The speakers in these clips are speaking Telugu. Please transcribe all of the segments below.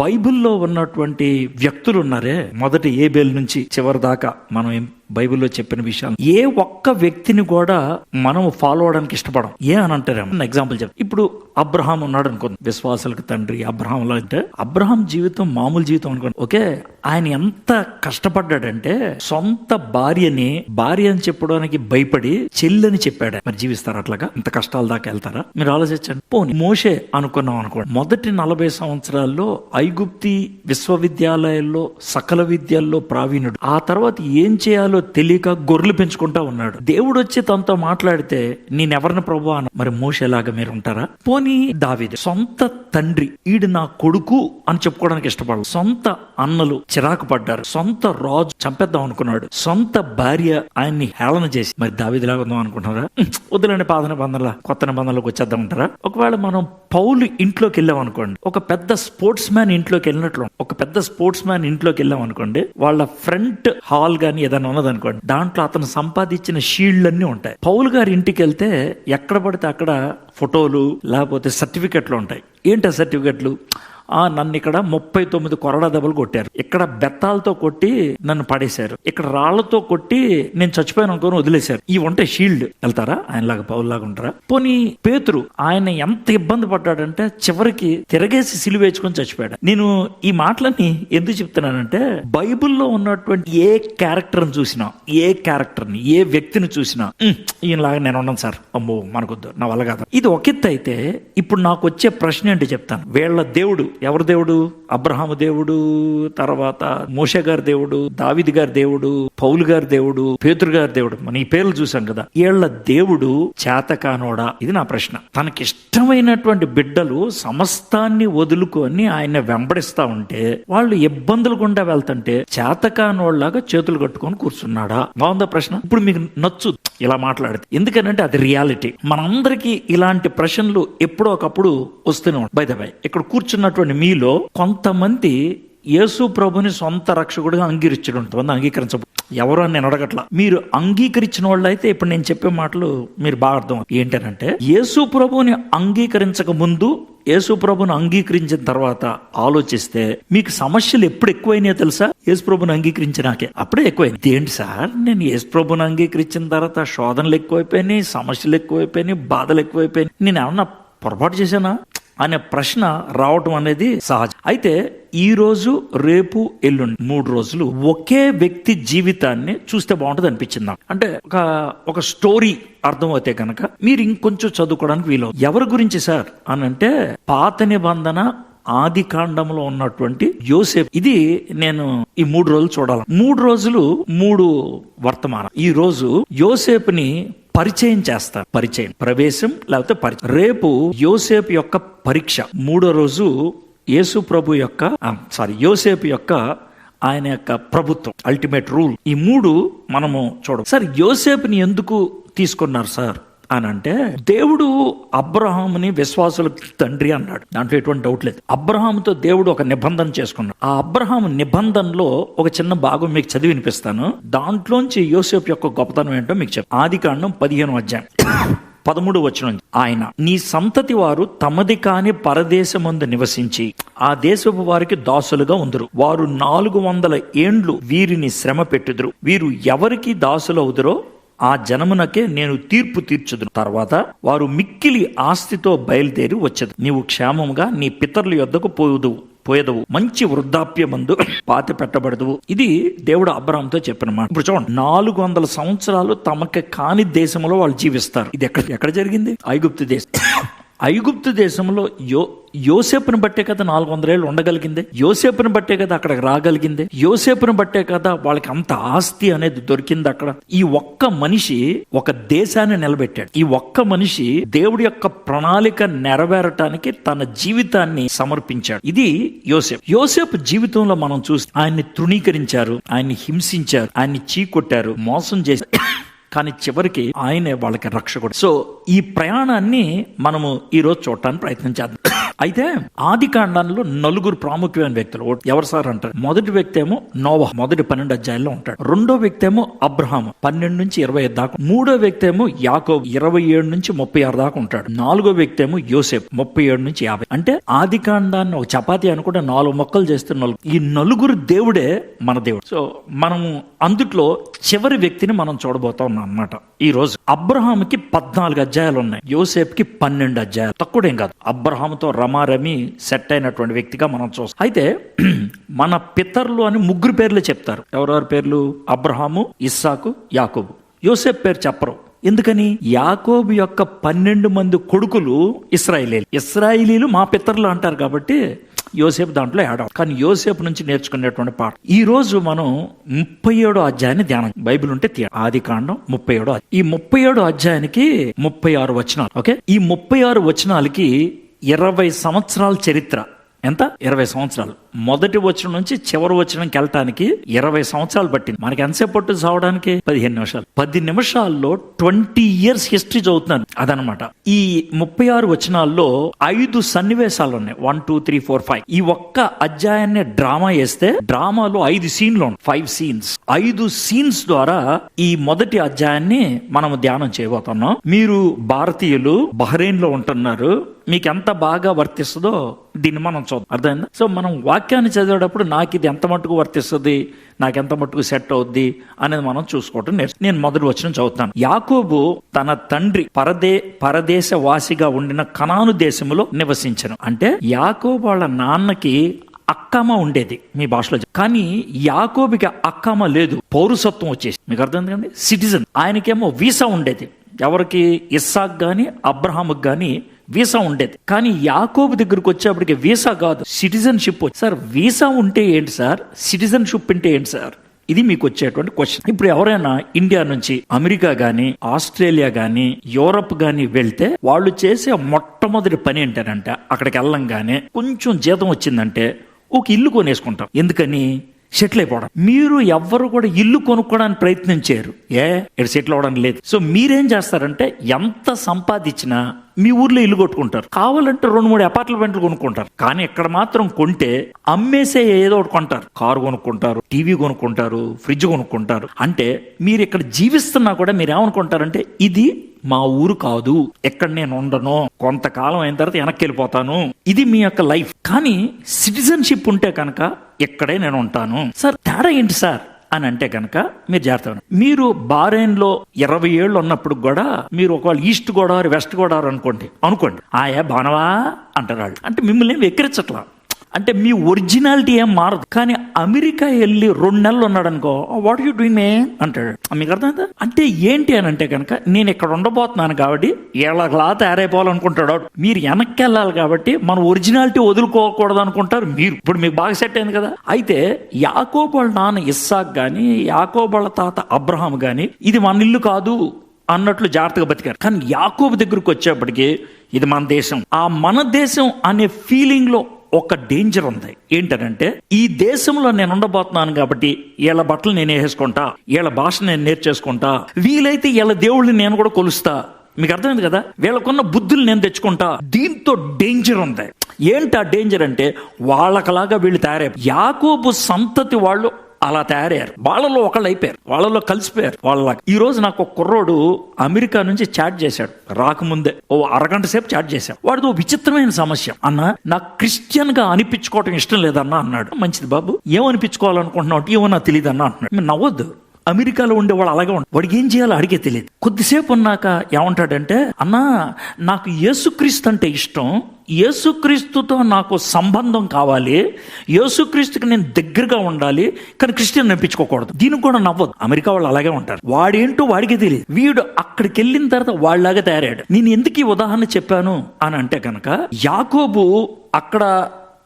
బైబిల్లో ఉన్నటువంటి వ్యక్తులు ఉన్నారే, మొదటి ఏబేల్ నుంచి చివరి దాకా మనం బైబిల్లో చెప్పిన విషయాలు ఏ ఒక్క వ్యక్తిని కూడా మనం ఫాలో అవడానికి ఇష్టపడం. అని అంటారేమో ఎగ్జాంపుల్ చెప్తాను. ఇప్పుడు అబ్రహాం ఉన్నాడు అనుకోండి, విశ్వాసాలకు తండ్రి అబ్రహాం. అంటే అబ్రహాం జీవితం మామూలు జీవితం అనుకోండి. ఓకే, ఆయన ఎంత కష్టపడ్డాడంటే సొంత భార్య అని చెప్పడానికి భయపడి చెల్లని చెప్పాడు. మరి జీవిస్తారు అట్లాగా? ఇంత కష్టాల దాకా వెళ్తారా? మీరు ఆలోచించండి. పోనీ మోషే అనుకున్నాం అనుకోండి, మొదటి 40 సంవత్సరాల్లో ఐగుప్తి విశ్వవిద్యాలయాల్లో సకల విద్యల్లో ప్రావీణుడు. ఆ తర్వాత ఏం చేయాలో తెలియక గొర్రెలు పెంచుకుంటా ఉన్నాడు. దేవుడు వచ్చి తనతో మాట్లాడితే నేనెవరిని ప్రభు అన్న. మరి మోషేలాగా మీరు ఉంటారా? పోనీ దావీదు సొంత తండ్రి ఈడు నా కొడుకు అని చెప్పుకోవడానికి ఇష్టపడదు. సొంత అన్నలు చిరాకు పడ్డారు. సొంత రాజు చంపేద్దాం అనుకున్నాడు. సొంత భార్య ఆయన్ని హేళన చేసి మరి దావీదులాగా ఉందాం అనుకుంటున్నారా? వద్దులేండి, పాత నిబంధనల కొత్త నిబంధనలకు వచ్చేద్దాం ఉంటారా? ఒకవేళ మనం పౌలు ఇంట్లోకి వెళ్ళాం అనుకోండి, ఒక పెద్ద స్పోర్ట్స్ మ్యాన్ ఇంట్లోకి వెళ్ళినట్లు, ఒక పెద్ద స్పోర్ట్స్ మ్యాన్ ఇంట్లోకి వెళ్ళాం అనుకోండి, వాళ్ళ ఫ్రంట్ హాల్ గానీ ఏదైనా ఉన్నదనుకోండి, దాంట్లో అతను సంపాదించిన షీల్డ్లన్నీ ఉంటాయి. పౌలు గారి ఇంటికి వెళ్తే ఎక్కడ పడితే అక్కడ ఫోటోలు లేకపోతే సర్టిఫికెట్లు ఉంటాయి. ఏంటి ఆ సర్టిఫికెట్లు? నన్ను ఇక్కడ 39 కొరడా దెబ్బలు కొట్టారు, ఇక్కడ బెత్తాలతో కొట్టి నన్ను పడేశారు, ఇక్కడ రాళ్లతో కొట్టి నేను చచ్చిపోయాను అనుకోని వదిలేశారు. ఇవి ఉంటాయి షీల్డ్. వెళ్తారా? ఆయనలాగా పౌల్లాగా ఉంటారా? పోనీ పేతురు, ఆయన ఎంత ఇబ్బంది పడ్డాడంటే చివరికి తిరగేసి సిలువేసుకొని చచ్చిపోయాడు. నేను ఈ మాటలన్నీ ఎందుకు చెప్తున్నానంటే, బైబిల్లో ఉన్నటువంటి ఏ క్యారెక్టర్ని చూసినా, ఏ వ్యక్తిని చూసినా ఈయనలాగా నేను ఉన్నాను సార్, అమ్మో మనకొద్దు, నా వల్ల కాదు. ఇది ఒక ఎత్తు అయితే, ఇప్పుడు నాకు వచ్చే ప్రశ్న ఏంటి చెప్తాను. వీళ్ళ దేవుడు ఎవరు దేవుడు? అబ్రహాము దేవుడు, తర్వాత మోషే గారి దేవుడు, దావీదు గారి దేవుడు, పౌలు గారి దేవుడు, పేతురు గారి దేవుడు. మన ఈ పేర్లు చూసాం కదా. వీళ్ళ దేవుడు చేతకానోడా? ఇది నా ప్రశ్న. తనకిష్టమైనటువంటి బిడ్డలు సమస్తాన్ని వదులుకొని ఆయన వెంబడిస్తా ఉంటే, వాళ్ళు ఇబ్బందులు గుండా వెళ్తుంటే చేతకానోళ్లాగా చేతులు కట్టుకొని కూర్చున్నాడా? బాగుందా ప్రశ్న? ఇప్పుడు మీకు నచ్చు ఇలా మాట్లాడితే. ఎందుకనంటే అది రియాలిటీ. మనందరికీ ఇలాంటి ప్రశ్నలు ఎప్పుడో ఒకప్పుడు వస్తూనే ఉంటాయి. బై ద వే, ఇక్కడ కూర్చున్నటువంటి మీలో కొంతమంది యేసు ప్రభుని సొంత రక్షకుడిగా అంగీకరించడం, కొంతమంది అంగీకరించబో. ఎవరు అని నేను అడగట్లా. మీరు అంగీకరించిన వాళ్ళు అయితే ఇప్పుడు నేను చెప్పే మాటలు మీరు బాగా అర్థం. ఏంటనంటే, యేసు ప్రభుని అంగీకరించక ముందు, యేసు ప్రభుని అంగీకరించిన తర్వాత ఆలోచిస్తే మీకు సమస్యలు ఎప్పుడు ఎక్కువైనాయో తెలుసా? యేసు ప్రభుని అంగీకరించినాకే అప్పుడే ఎక్కువైంది. ఏంటి సార్, నేను యేసు ప్రభుని అంగీకరించిన తర్వాత శోధనలు ఎక్కువైపోయినాయి, సమస్యలు ఎక్కువైపోయినాయి, బాధలు ఎక్కువైపోయినాయి, నేను ఏమన్నా పొరపాటు చేశానా అనే ప్రశ్న రావటం అనేది సహజం. అయితే ఈ రోజు, రేపు, ఎల్లుండి 3 రోజులు ఒకే వ్యక్తి జీవితాన్ని చూస్తే బాగుంటుంది అనిపించింది నాకు. అంటే ఒక స్టోరీ అర్థమవుతే కనుక మీరు ఇంకొంచెం చదువుకోవడానికి వీలు. ఎవరి గురించి సార్ అని అంటే, పాత నిబంధన ఆది కాండంలో ఉన్నటువంటి యోసేపు. ఇది నేను ఈ 3 రోజులు చూడాలి. 3 రోజులు 3 వర్తమానం. ఈ రోజు యోసేపుని పరిచయం చేస్తారు. ప్రవేశం లేకపోతే పరిచయం. రేపు యోసేపు యొక్క పరీక్ష. 3వ రోజు యోసేపు యొక్క ఆయన యొక్క ప్రభుత్వం, అల్టిమేట్ రూల్. ఈ 3 మనము చూడం. సార్, యోసేపుని ఎందుకు తీసుకున్నారు సార్ అని అంటే, దేవుడు అబ్రహాముని విశ్వాసులకు తండ్రి అన్నాడు. దాంట్లో ఎటువంటి డౌట్ లేదు. అబ్రహాముతో దేవుడు ఒక నిబంధన చేసుకున్నాడు. ఆ అబ్రహాము నిబంధనలో ఒక చిన్న భాగం మీకు చదివి వినిపిస్తాను. దాంట్లోంచి యోసేపు యొక్క గొప్పతనం ఏంటో మీకు చెప్తాను. ఆదికాండం 15వ అధ్యాయం 13వ వచనం. ఆయన, నీ సంతతి వారు తమది కాని పరదేశమందు నివసించి ఆ దేశపు వారికి దాసులుగా ఉందరు. వారు 400 ఏండ్లు వీరిని శ్రమ పెట్టుదురు. వీరు ఎవరికి దాసులవుదురో ఆ జనమునకే నేను తీర్పు తీర్చుదును. తర్వాత వారు మిక్కిలి ఆస్తితో బయలుదేరి వచ్చదు. నీవు క్షేమముగా నీ పితరుల యొద్దకు పోయేదవు, మంచి వృద్ధాప్యమందు పాతి పెట్టబడదు. ఇది దేవుడు అబ్రహాముతో చెప్పిన మాట. ఇప్పుడు చూడండి, 400 సంవత్సరాలు తమకి కాని దేశంలో వాళ్ళు జీవిస్తారు. ఇది ఎక్కడ జరిగింది? ఐగుప్తు దేశం. ఐగుప్తు దేశంలో యోసేపుని బట్టే కదా 400 ఏళ్ళు ఉండగలిగింది. యోసేపుని బట్టే కదా అక్కడికి రాగలిగింది. యోసేపుని బట్టే కదా వాళ్ళకి అంత ఆస్తి అనేది దొరికింది అక్కడ. ఈ ఒక్క మనిషి ఒక దేశాన్ని నిలబెట్టాడు. ఈ ఒక్క మనిషి దేవుడి యొక్క ప్రణాళిక నెరవేరటానికి తన జీవితాన్ని సమర్పించాడు. ఇది యోసేపు జీవితంలో మనం చూస్తే ఆయన్ని తృణీకరించారు, ఆయన్ని హింసించారు, ఆయన్ని చీకొట్టారు, మోసం చేశారు. కానీ చివరికి ఆయనే వాళ్ళకి రక్షకుడు. సో ఈ ప్రయాణాన్ని మనము ఈ రోజు చూడటానికి ప్రయత్నం చేద్దాం. అయితే ఆది కాండంలో 4 ప్రాముఖ్యమైన వ్యక్తులు ఎవరు సార్ అంటారు. మొదటి వ్యక్తి ఏమో నోవహు, మొదటి 12 అధ్యాయంలో ఉంటాడు. రెండో వ్యక్తి ఏమో అబ్రహాము 12 నుంచి 25 దాకా. మూడో వ్యక్తి ఏమో యాకోబు 27 నుంచి 36 దాకా ఉంటాడు. నాలుగో వ్యక్తి ఏమో యోసేపు 37 నుంచి 50. అంటే ఆది కాండాన్ని ఒక చపాతీ అనుకుంటే 4 ముక్కలు చేస్తే 4. ఈ 4 దేవుడే మన దేవుడు. సో మనము అందుట్లో చివరి వ్యక్తిని మనం చూడబోతా ఉన్నాం అన్నమాట. ఈ రోజు అబ్రహాముకి 14 అధ్యాయాలు ఉన్నాయి, యోసేపుకి 12 అధ్యాయాలు. తక్కువేం కాదు. అబ్రహాముతో రమారమి సెట్ అయినటువంటి వ్యక్తిగా మనం చూస్తాం. అయితే మన పితరులు అని 3 పేర్లు చెప్తారు. ఎవరెవరి పేర్లు? అబ్రహాము, ఇస్సాకు, యాకోబు. యోసేపు పేరు చెప్పరు. ఎందుకని? యాకోబు యొక్క 12 మంది కొడుకులు ఇశ్రాయేలీలు మా పితరులు అంటారు కాబట్టి యోసేపు దాంట్లో యాడ్. కానీ యోసేపు నుంచి నేర్చుకునేటువంటి పాఠం ఈ రోజు మనం 37 అధ్యాయాన్ని ధ్యానం. బైబిల్ ఉంటే ఆది కాండం 37. ఈ 37 అధ్యాయానికి 36 వచనాలు. ఓకే, ఈ 36 వచనాలకి 20 సంవత్సరాల చరిత్ర. ఎంత? 20 సంవత్సరాలు. మొదటి వచనం నుంచి చివరి వచనంకి వెళ్ళటానికి 20 సంవత్సరాలు పట్టింది. మనకి ఎంతసేపు పట్టు చావడానికి? 15 నిమిషాలు. 10 నిమిషాల్లో 20 years హిస్టరీ చదువుతున్నాను. అదనమాట. ఈ 36 వచనాల్లో 5 సన్నివేశాలు ఉన్నాయి. 1 2 3 4 5. ఈ ఒక్క అధ్యాయాన్ని డ్రామా వేస్తే డ్రామాలో 5 సీన్లు ఉన్నాయి. 5 సీన్స్. 5 సీన్స్ ద్వారా ఈ మొదటి అధ్యాయాన్ని మనం ధ్యానం చేయబోతున్నాం. మీరు భారతీయులు బహ్రెయిన్ లో ఉంటున్నారు, మీకు ఎంత బాగా వర్తిస్తుందో దీన్ని మనం చూద్దాం. అర్థమైందా? సో మనం వాక్యాన్ని చదివేటప్పుడు నాకు ఇది ఎంత మట్టుకు వర్తిస్తుంది, నాకు ఎంత మట్టుకు సెట్ అవుద్ది అనేది మనం చూసుకోవటం నేను మొదటి వచనం చదువుతాను. యాకోబు తన తండ్రి పరదేశ వాసిగా ఉండిన కనాను దేశములో నివసించను. అంటే యాకోబు వాళ్ళ నాన్నకి అక్కమ్మ ఉండేది మీ భాషలో. కానీ యాకోబుకి అక్కమ్మ లేదు, పౌరసత్వం వచ్చేసి. మీకు అర్థం కండి, సిటిజన్. ఆయనకేమో వీసా ఉండేది. ఎవరికి? ఇస్సాక్ గాని అబ్రహాముకి గాని వీసా ఉండేది. కానీ యాకోబు దగ్గరకు వచ్చేప్పటికి వీసా కాదు, సిటిజన్షిప్. సార్ వీసా ఉంటే ఏంటి సార్, సిటిజన్షిప్ అంటే ఏంటి సార్? ఇది మీకు వచ్చేటువంటి క్వశ్చన్. ఇప్పుడు ఎవరైనా ఇండియా నుంచి అమెరికా గాని ఆస్ట్రేలియా గాని యూరప్ గాని వెళ్తే వాళ్ళు చేసే మొట్టమొదటి పని ఏంటంటే అక్కడికి వెళ్ళంగానే కొంచెం జీతం వచ్చిందంటే ఒక ఇల్లు కొనేసుకుంటాం. ఎందుకని? సెటిల్ అయిపోవడం. మీరు ఎవ్వరు కూడా ఇల్లు కొనుక్కోవడానికి ప్రయత్నం చేయరు. ఇక్కడ సెటిల్ అవ్వడం లేదు. సో మీరేం చేస్తారంటే ఎంత సంపాదించినా మీ ఊర్లో ఇల్లు కొట్టుకుంటారు. కావాలంటే 2-3 అపార్ట్మెంట్లు కొనుక్కుంటారు. కానీ ఇక్కడ మాత్రం కొంటే అమ్మేసే ఏదో ఒకటి కొంటారు. కారు కొనుక్కుంటారు, టీవీ కొనుక్కుంటారు, ఫ్రిడ్జ్ కొనుక్కుంటారు. అంటే మీరు ఇక్కడ జీవిస్తున్నా కూడా మీరు ఏమనుకుంటారంటే ఇది మా ఊరు కాదు, ఎక్కడ నేను ఉండను, కొంతకాలం అయిన తర్వాత వెనక్కి వెళ్ళిపోతాను, ఇది మీ యొక్క లైఫ్. కానీ సిటిజన్షిప్ ఉంటే కనుక ఇక్కడే నేను ఉంటాను. సార్ తేడా ఏంటి సార్ అని అంటే కనుక మీరు జాగ్రత్త. మీరు బహ్రెయిన్ లో 20 ఏళ్ళు ఉన్నప్పుడు కూడా మీరు ఒకవేళ ఈస్ట్ గోదావరి వెస్ట్ గోదావరి అనుకోండి ఆయా బానవా అంటారు వాళ్ళు. అంటే మిమ్మల్ని ఏం ఎక్కిరించట్లా. అంటే మీ ఒరిజినాలిటీ ఏం మారదు. కానీ అమెరికా వెళ్ళి 2 నెలలు ఉన్నాడు అనుకో, వాట్ యూ డూయింగ్ మే అంటాడు. మీకు అర్థమైందా? అంటే ఏంటి అని అంటే కనుక నేను ఇక్కడ ఉండబోతున్నాను కాబట్టి ఎలాగలా తయారైపోవాలనుకుంటాడు. మీరు వెనక్కి వెళ్ళాలి కాబట్టి మన ఒరిజినాలిటీ వదులుకోకూడదు అనుకుంటారు మీరు. ఇప్పుడు మీకు బాగా సెట్ అయింది కదా. అయితే యాకోబు వాళ్ళ నాన్న ఇస్సాక్ గాని యాకోబు వాళ్ళ తాత అబ్రహాం గాని ఇది మన ఇల్లు కాదు అన్నట్లు జాగ్రత్తగా బతికారు. కానీ యాకోబు దగ్గరకు వచ్చేప్పటికి ఇది మన దేశం. ఆ మన దేశం అనే ఫీలింగ్ లో ఒక డేంజర్ ఉంది. ఏంటంటే ఈ దేశంలో నేను ఉండబోతున్నాను కాబట్టి వీళ్ళ బట్టలు నేను వేసుకుంటా, వీళ్ళ భాష నేను నేర్చేసుకుంటా, వీలైతే వీళ్ళ దేవుళ్ళని నేను కూడా కొలుస్తా. మీకు అర్థమైంది కదా? వీళ్ళకున్న బుద్ధులు నేను తెచ్చుకుంటా. దీంతో డేంజర్ ఉంది. ఏంటి ఆ డేంజర్ అంటే వాళ్ళకలాగా వీళ్ళు తయారయ్యారు. యాకోబు సంతతి వాళ్ళు అలా తయారయ్యారు. వాళ్ళలో ఒకళ్ళు అయిపోయారు, వాళ్ళలో కలిసిపోయారు. ఈ రోజు నాకు ఒక కుర్రోడు అమెరికా నుంచి చాట్ చేశాడు. రాకముందే ఓ అరగంట సేపు చాట్ చేశాడు. వాడితో విచిత్రమైన సమస్య. అన్న నాకు క్రిస్టియన్ గా అనిపించుకోవటం ఇష్టం లేదన్నా అన్నాడు. మంచిది బాబు, ఏమనిపించుకోవాలనుకుంటున్నావు? ఏమో నాకు తెలియదు అన్నా అంటున్నాడు. నవ్వద్దు. అమెరికాలో ఉండే అలాగే ఉంటాడు. వాడికి ఏం చేయాలో అడిగే తెలియదు. కొద్దిసేపు ఉన్నాక ఏమంటాడంటే, అన్నా నాకు యేసుక్రీస్తు అంటే ఇష్టం, యేసుక్రీస్తుతో నాకు సంబంధం కావాలి, యేసుక్రీస్తుకి నేను దగ్గరగా ఉండాలి, కానీ క్రిస్టియన్ అనిపించుకోకూడదు. దీనికి కూడా నవ్వదు. అమెరికా వాళ్ళు అలాగే ఉంటారు. వాడేంటో వాడికి తెలియదు. వీడు అక్కడికి వెళ్ళిన తర్వాత వాళ్ళలాగా తయారాడు. నేను ఎందుకు ఈ ఉదాహరణ చెప్పాను అని అంటే కనుక యాకోబు అక్కడ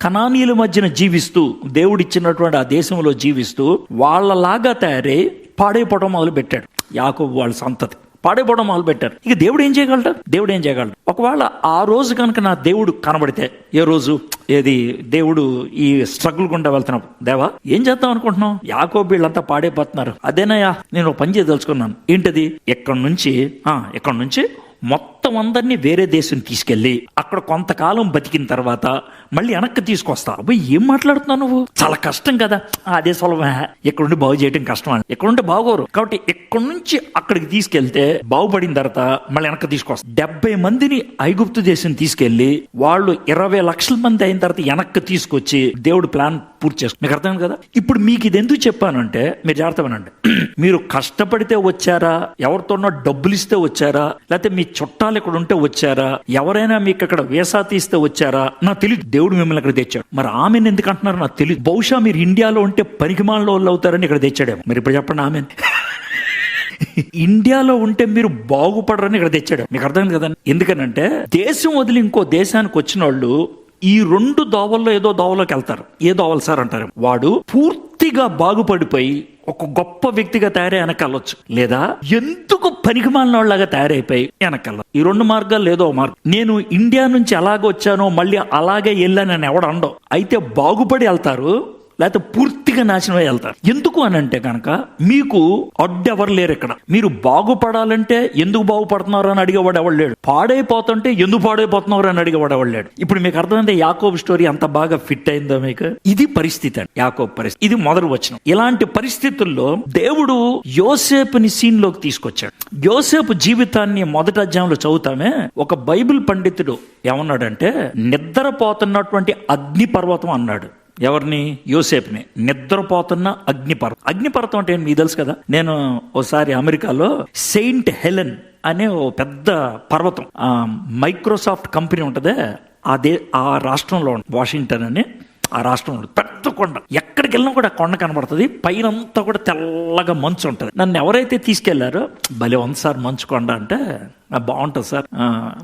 కనానీయుల మధ్యన జీవిస్తూ దేవుడిచ్చినటువంటి ఆ దేశంలో జీవిస్తూ వాళ్ళలాగా తయారై పాడైపోవడం మొదలు పెట్టాడు. యాకోబు వాళ్ళ సంతతి పాడైపోవడం మొదలు పెట్టారు. ఇక దేవుడు ఏం చేయగలడు? ఒకవేళ ఆ రోజు కనుక నా దేవుడు కనబడితే, ఏ రోజు ఏది దేవుడు ఈ స్ట్రగుల్ గుండా వెళ్తున్నప్పుడు, దేవా ఏం చేద్దాం అనుకుంటున్నాం, యాకోబు వీళ్ళంతా పాడైపోతున్నారు, అదేనయ్యా నేను ఒక పని చేయదలుచుకున్నాను. ఏంటది? ఎక్కడి నుంచి మొత్తం అందరినీ వేరే దేశం తీసుకెళ్లి అక్కడ కొంతకాలం బతికిన తర్వాత మళ్ళీ వెనక్కి తీసుకొస్తా. అబ్బాయి ఏం మాట్లాడుతున్నావు నువ్వు? చాలా కష్టం కదా, అదే సులభమే, ఇక్కడుండి బాగు చేయడం కష్టం అని. ఎక్కడుంటే బాగోరు కాబట్టి ఎక్కడి నుంచి అక్కడికి తీసుకెళ్తే బాగుపడిన తర్వాత మళ్ళీ వెనక్కి తీసుకొస్తా. 70 మందిని ఐగుప్తు దేశం తీసుకెళ్లి వాళ్ళు 20 లక్షల మంది అయిన తర్వాత వెనక్కి తీసుకొచ్చి దేవుడు ప్లాన్ పూర్తి చేస్తారు. మీకు అర్థం కదా? ఇప్పుడు మీకు ఇది ఎందుకు చెప్పానంటే మీరు జాగ్రత్తమనండి. మీరు కష్టపడితే వచ్చారా, ఎవరితోనో డబ్బులు ఇస్తే వచ్చారా, లేకపోతే మీ చుట్టాలు ఇక్కడ ఉంటే వచ్చారా, ఎవరైనా మీకు అక్కడ వీసా తీస్తే వచ్చారా నాకు తెలియదు. దేవుడు మిమ్మల్ని ఇక్కడ తెచ్చాడు. మరి ఆమెను ఎందుకు అంటున్నారు నాకు తెలియదు. బహుశా మీరు ఇండియాలో ఉంటే పనికిమాలలో వాళ్ళు అవుతారని ఇక్కడ తెచ్చాడేమో. మరి ఇప్పుడు చెప్పండి, ఆమె ఇండియాలో ఉంటే మీరు బాగుపడరని ఇక్కడ తెచ్చాడు. మీకు అర్థం కదా? ఎందుకనంటే దేశం వదిలి ఇంకో దేశానికి వచ్చిన వాళ్ళు ఈ 2 దోవల్లో ఏదో దోవలోకి వెళ్తారు. ఏ దోవలు సార్ అంటారు? వాడు పూర్తిగా బాగుపడిపోయి ఒక గొప్ప వ్యక్తిగా తయారై వెనకాలొచ్చు, లేదా ఎందుకు పనికిమాలిన వాళ్ళగా తయారైపోయి వెనకాల. ఈ 2 మార్గాలు ఏదో మార్గం. నేను ఇండియా నుంచి ఎలాగ వచ్చానో మళ్ళీ అలాగే వెళ్ళానని ఎవడు అండవు. అయితే బాగుపడి వెళ్తారు, లేకపోతే పూర్తిగా నాశనం అయి వెళ్తారు. ఎందుకు అని అంటే కనుక మీకు అడ్డెవరు లేరు ఇక్కడ. మీరు బాగుపడాలంటే ఎందుకు బాగుపడుతున్నారు అని అడిగేవాడు ఎవడు లేడు. పాడైపోతుంటే ఎందుకు పాడైపోతున్నారు అని అడిగేవాడు ఎవడు లేడు. ఇప్పుడు మీకు అర్థమైంది యాకోబు స్టోరీ అంత బాగా ఫిట్ అయిందో మీకు? ఇది పరిస్థితి అండి, యాకోబు పరిస్థితి. ఇది మొదటి వచనం. ఇలాంటి పరిస్థితుల్లో దేవుడు యోసేపుని సీన్ లోకి తీసుకొచ్చాడు. యోసేపు జీవితాన్ని మొదటి అధ్యాయంలో చదువుతామే. ఒక బైబిల్ పండితుడు ఏమన్నాడంటే నిద్రపోతున్నటువంటి అగ్ని పర్వతం అన్నాడు. ఎవరిని? యోసేపుని. నిద్రపోతున్న అగ్నిపర్వతం. అగ్నిపర్వతం అంటే మీకు తెలుసు కదా. నేను ఓసారి అమెరికాలో సెయింట్ హెలెన్ అనే ఓ పెద్ద పర్వతం, మైక్రోసాఫ్ట్ కంపెనీ ఉంటదే, అదే ఆ రాష్ట్రంలో వాషింగ్టన్ అని ఆ రాష్ట్రంలో పెద్ద కొండ. ఎక్కడికి వెళ్ళినా కూడా కొండ కనబడుతుంది. పైనంతా కూడా తెల్లగా మంచు ఉంటుంది. నన్ను ఎవరైతే తీసుకెళ్లారో భలే ఉంది సార్ మంచు కొండ అంటే, బాగుంటుంది సార్,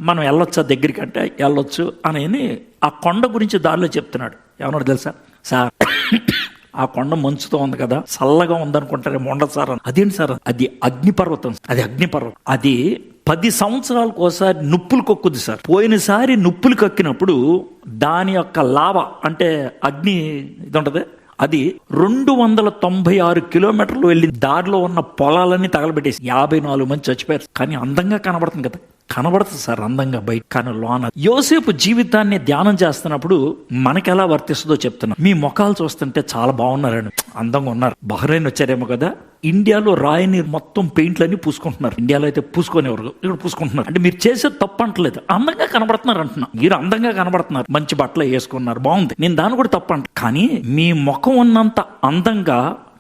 మనం వెళ్ళొచ్చా దగ్గరికి అంటే వెళ్ళొచ్చు అని ఆ కొండ గురించి దారిలో చెప్తున్నాడు. ఏమన్నాడు తెలుసా? సార్ ఆ కొండ మంచుతో ఉంది కదా, చల్లగా ఉందనుకుంటారేమో, ఉండదు సార్. అదేంటి సార్? అది అగ్నిపర్వతం. అది అగ్నిపర్వతం. అది 10 సంవత్సరాలకు ఒకసారి నుప్పులు కొక్కుద్ది సార్. పోయినసారి నుప్పులు కక్కినప్పుడు దాని యొక్క లావ అంటే అగ్ని ఇది ఉంటది, అది 296 కిలోమీటర్లు వెళ్ళి దారిలో ఉన్న పొలాలన్నీ తగలబెట్టేసి 54 మంది చచ్చిపోయారు. కానీ అందంగా కనబడుతుంది కదా, కనబడుతుంది సార్ అందంగా బయట, కానీ లోన. యోసేపు జీవితాన్ని ధ్యానం చేస్తున్నప్పుడు మనకి ఎలా వర్తిస్తుందో చెప్తున్నా. మీ ముఖాలు చూస్తుంటే చాలా బాగున్నారండి, అందంగా ఉన్నారు. బహ్రెయిన్ వచ్చారేమో కదా, ఇండియాలో రాయిని మొత్తం పెయింట్లన్నీ పూసుకుంటున్నారు. ఇండియాలో అయితే పూసుకునేవారు, ఇక్కడ పూసుకుంటున్నారు. అంటే మీరు చేసే తప్పు అంటలేదు, అందంగా కనబడుతున్నారు అంటున్నా. మీరు అందంగా కనబడుతున్నారు, మంచి బట్టలు వేసుకున్నారు, బాగుంది. నేను దాన్ని కూడా తప్పు అంట. కానీ మీ ముఖం ఉన్నంత అందంగా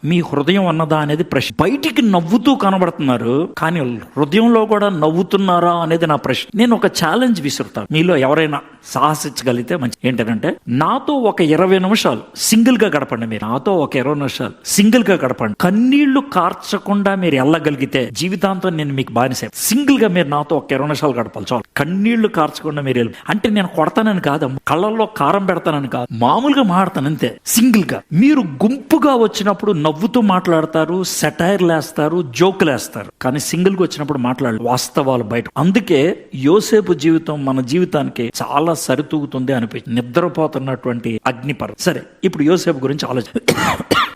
మీ హృదయం అన్నదా అనేది ప్రశ్న. బయటికి నవ్వుతూ కనబడుతున్నారు, కానీ హృదయంలో కూడా నవ్వుతున్నారా అనేది నా ప్రశ్న. నేను ఒక ఛాలెంజ్ విసురుతాను, మీలో ఎవరైనా సాహసించగలిగితే మంచి. ఏంటంటే నాతో ఒక 20 నిమిషాలు సింగిల్ గా గడపండి. మీరు నాతో ఒక 20 నిమిషాలు సింగిల్ గా గడపండి. కన్నీళ్లు కార్చకుండా మీరు వెళ్ళగలిగితే జీవితాంతం నేను మీకు బానిసే. సింగిల్ గా మీరు నాతో ఒక 20 నిమిషాలు గడపాలి చాలు. కన్నీళ్లు కార్చకుండా మీరు వెళ్ళి, అంటే నేను కొడతానని కాదు, కళ్ళల్లో కారం పెడతానని కాదు, మామూలుగా మాడతాను అంతే. సింగిల్ గా. మీరు గుంపుగా వచ్చినప్పుడు నవ్వుతూ మాట్లాడతారు, సెటైర్లు వేస్తారు, జోకులు వేస్తారు, కానీ సింగిల్ గా వచ్చినప్పుడు మాట్లాడాలి వాస్తవాలు బయట. అందుకే యోసేపు జీవితం మన జీవితానికి చాలా సరితూగుతుంది అనిపించింది. నిద్రపోతున్నటువంటి అగ్నిపర్వతం. సరే, ఇప్పుడు యోసేపు గురించి ఆలోచన.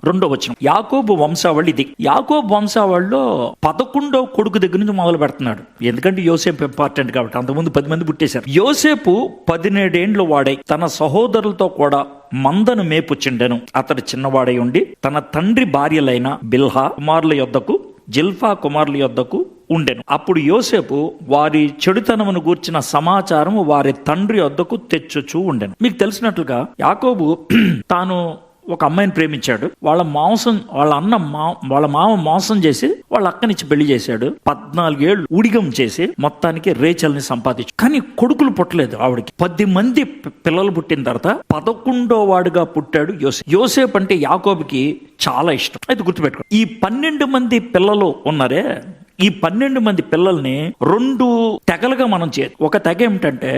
2వ వచనం, యాకోబు వంశావళి ఇది. యాకోబు వంశావళిలో 11వ కొడుకు దగ్గర నుంచి మొదలు పెడుతున్నాడు. ఎందుకంటే యోసేపు ఇంపార్టెంట్ కాబట్టి. అంతకుముందు 10 మంది పుట్టేశారు. యోసేపు 17 ఏండ్లు వాడై తన సహోదరులతో కూడా మందను మేపుచుండెను. అతడు చిన్నవాడై ఉండి తన తండ్రి భార్యలైన బిల్హా కుమారుల యొద్దకు, జిల్ఫా కుమారుల యొద్దకు ఉండెను. అప్పుడు యోసేపు వారి చెడుతనమును గూర్చిన సమాచారము వారి తండ్రి వద్దకు తెచ్చుచూ ఉండెను. మీకు తెలిసినట్లుగా యాకోబు తాను ఒక అమ్మాయిని ప్రేమించాడు. వాళ్ళ మామ మోసం చేసి వాళ్ళ అక్కనిచ్చి పెళ్లి చేశాడు. 14 ఏళ్ళు ఊడిగం చేసి మొత్తానికి రేచల్ని సంపాదించు. కానీ కొడుకులు పుట్టలేదు ఆవిడకి. 10 మంది పిల్లలు పుట్టిన తర్వాత 11వ వాడుగా పుట్టాడు యోసేపు. యోసేపు అంటే యాకోబుకి చాలా ఇష్టం. అయితే గుర్తుపెట్టుకో, ఈ 12 మంది పిల్లలు ఉన్నారే, ఈ 12 మంది పిల్లల్ని 2 తెగలుగా మనం చేయాలి. ఒక తెగ ఏమిటంటే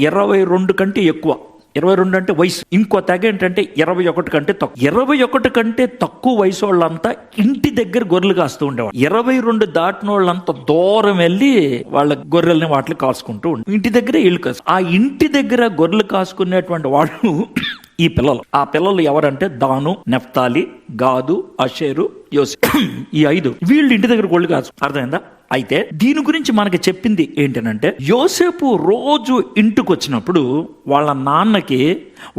22 కంటే ఎక్కువ 22 అంటే వయసు. ఇంకో తెగ ఏంటంటే 21 కంటే తక్కువ. 21 కంటే తక్కువ వయసు వాళ్ళంతా ఇంటి దగ్గర గొర్రెలు కాస్తూ ఉండేవాళ్ళు. 22 దాటిన వాళ్ళంతా దూరం వెళ్ళి వాళ్ళ గొర్రెల్ని వాటిని కాసుకుంటూ ఉండే. ఇంటి దగ్గరే ఇల్లు కాసు. ఆ ఇంటి దగ్గర గొర్రెలు కాసుకునేటువంటి వాళ్ళు ఈ పిల్లలు. ఆ పిల్లలు ఎవరంటే దాను, నెఫ్తాలి, గాదు, అషేరు, యోసేపు. ఈ 5 వీళ్ళు ఇంటి దగ్గర గొర్రెలు కాసు. అర్థమైందా? అయితే దీని గురించి మనకి చెప్పింది ఏంటనంటే, యోసేపు రోజు ఇంటికి వచ్చినప్పుడు వాళ్ళ నాన్నకి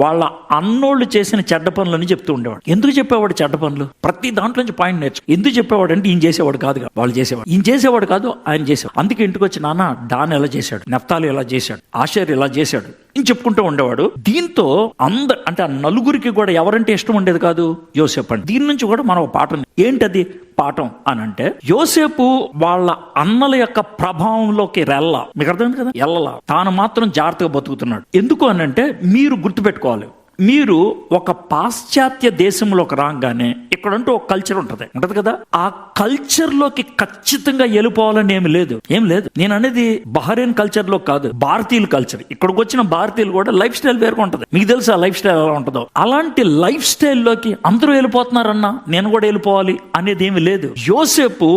వాళ్ళ అన్నోళ్ళు చేసిన చెడ్డ పనులని చెప్తూ ఉండేవాడు. ఎందుకు చెప్పేవాడు చెడ్డ పనులు? ప్రతి దాంట్లో నుంచి పాయింట్ నేర్చు. ఎందుకు చెప్పేవాడు అంటే, ఈయన చేసేవాడు కాదు, వాళ్ళు చేసేవాడు. ఈయన చేసేవాడు కాదు, ఆయన చేసేవాడు. అందుకే ఇంటికి వచ్చి, నాన్న డాన్ ఎలా చేశాడు, నెఫ్తాలి ఎలా చేశాడు, ఆషేర్ ఎలా చేశాడు అని చెప్పుకుంటూ ఉండేవాడు. దీంతో అంటే ఆ నలుగురికి కూడా ఎవరంటే ఇష్టం ఉండేది కాదు, యోసేపు అంటే. దీని నుంచి కూడా మనం పాఠం ఏంటది పాఠం అని అంటే, యోసేపు వాళ్ళ అన్నల యొక్క ప్రభావంలోకి మీకు అర్థమైంది కదా, ఎల్లలా తాను మాత్రం జాగ్రత్తగా బతుకుతున్నాడు. ఎందుకు అని అంటే, మీరు గుర్తుపెట్టుకోవాలి, మీరు ఒక పాశ్చాత్య దేశంలోకి రాగానే ఇక్కడంటూ ఒక కల్చర్ ఉంటది కదా, ఆ కల్చర్ లోకి ఖచ్చితంగా వెళ్ళిపోవాలని ఏం లేదు. నేను అనేది బహ్రెయిన్ కల్చర్ లో కాదు, భారతీయుల కల్చర్. ఇక్కడికి వచ్చిన భారతీయులు కూడా లైఫ్ స్టైల్ వేరుగా ఉంటది. మీకు తెలుసు ఆ లైఫ్ స్టైల్ ఎలా ఉంటుందో. అలాంటి లైఫ్ స్టైల్లోకి అందరూ వెళ్ళిపోతున్నారన్నా నేను కూడా వెళ్ళిపోవాలి అనేది ఏమి లేదు. యోసేపు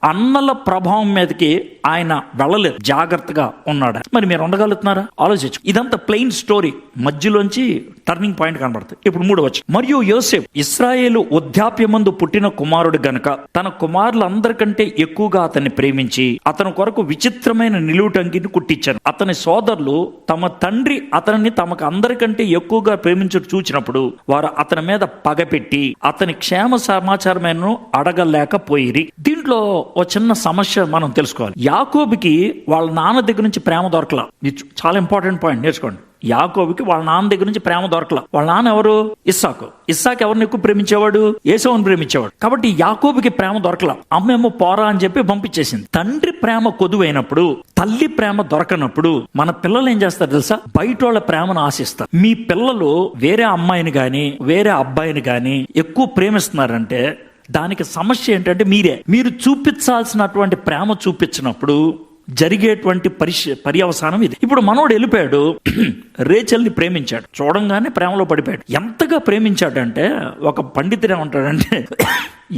అన్నల ప్రభావం మీదకి ఆయన వెళ్ళలేదు, జాగ్రత్తగా ఉన్నాడు. మరి మీరు ఉండగలుగుతున్నారా? ఆలోచించు. ఇదంతా ప్లెయిన్ స్టోరీ, మధ్యలోంచి టర్నింగ్ పాయింట్ కనబడుతుంది. ఇప్పుడు 3వ వచనం. మరియు యోసేపు ఇశ్రాయేలు వృద్ధాప్యమందు పుట్టిన కుమారుడు గనుక తన కుమారులందరికంటే ఎక్కువగా అతన్ని ప్రేమించి అతని కొరకు విచిత్రమైన నిలువుటంగిని కుట్టించారు. అతని సోదరులు తమ తండ్రి అతనిని తమకు అందరికంటే ఎక్కువగా ప్రేమించు చూచినప్పుడు వారు అతని మీద పగపెట్టి అతని క్షేమ సమాచారమైన అడగలేకపోయిరి. దీంట్లో ఓ చిన్న సమస్య మనం తెలుసుకోవాలి. యాకోబుకి వాళ్ళ నాన్న దగ్గర నుంచి ప్రేమ దొరకలా. ఇది చాలా ఇంపార్టెంట్ పాయింట్, నేర్చుకోండి. యాకోబుకి వాళ్ళ నాన్న దగ్గర నుంచి ప్రేమ దొరకలా. వాళ్ళ నాన్న ఎవరు? ఇస్సాకు ఎవరిని ఎక్కువ ప్రేమించేవాడు? ఏసావుని ప్రేమించేవాడు. కాబట్టి యాకోబుకి ప్రేమ దొరకలా. అమ్మేమో పోరా అని చెప్పి పంపించేసింది. తండ్రి ప్రేమ కొదువైనప్పుడు, తల్లి ప్రేమ దొరకనప్పుడు మన పిల్లలు ఏం చేస్తారు తెలుసా? బయట వాళ్ళ ప్రేమను ఆశిస్తారు. మీ పిల్లలు వేరే అమ్మాయిని గాని వేరే అబ్బాయిని గాని ఎక్కువ ప్రేమిస్తున్నారంటే దానికి సమస్య ఏంటంటే మీరు చూపించాల్సినటువంటి ప్రేమ చూపించినప్పుడు జరిగేటువంటి పర్యవసానం ఇది. ఇప్పుడు మనోడు వెళ్ళిపోయాడు, రేచల్ని ప్రేమించాడు, చూడంగానే ప్రేమలో పడిపోయాడు. ఎంతగా ప్రేమించాడంటే ఒక పండితుడు ఏమంటాడంటే,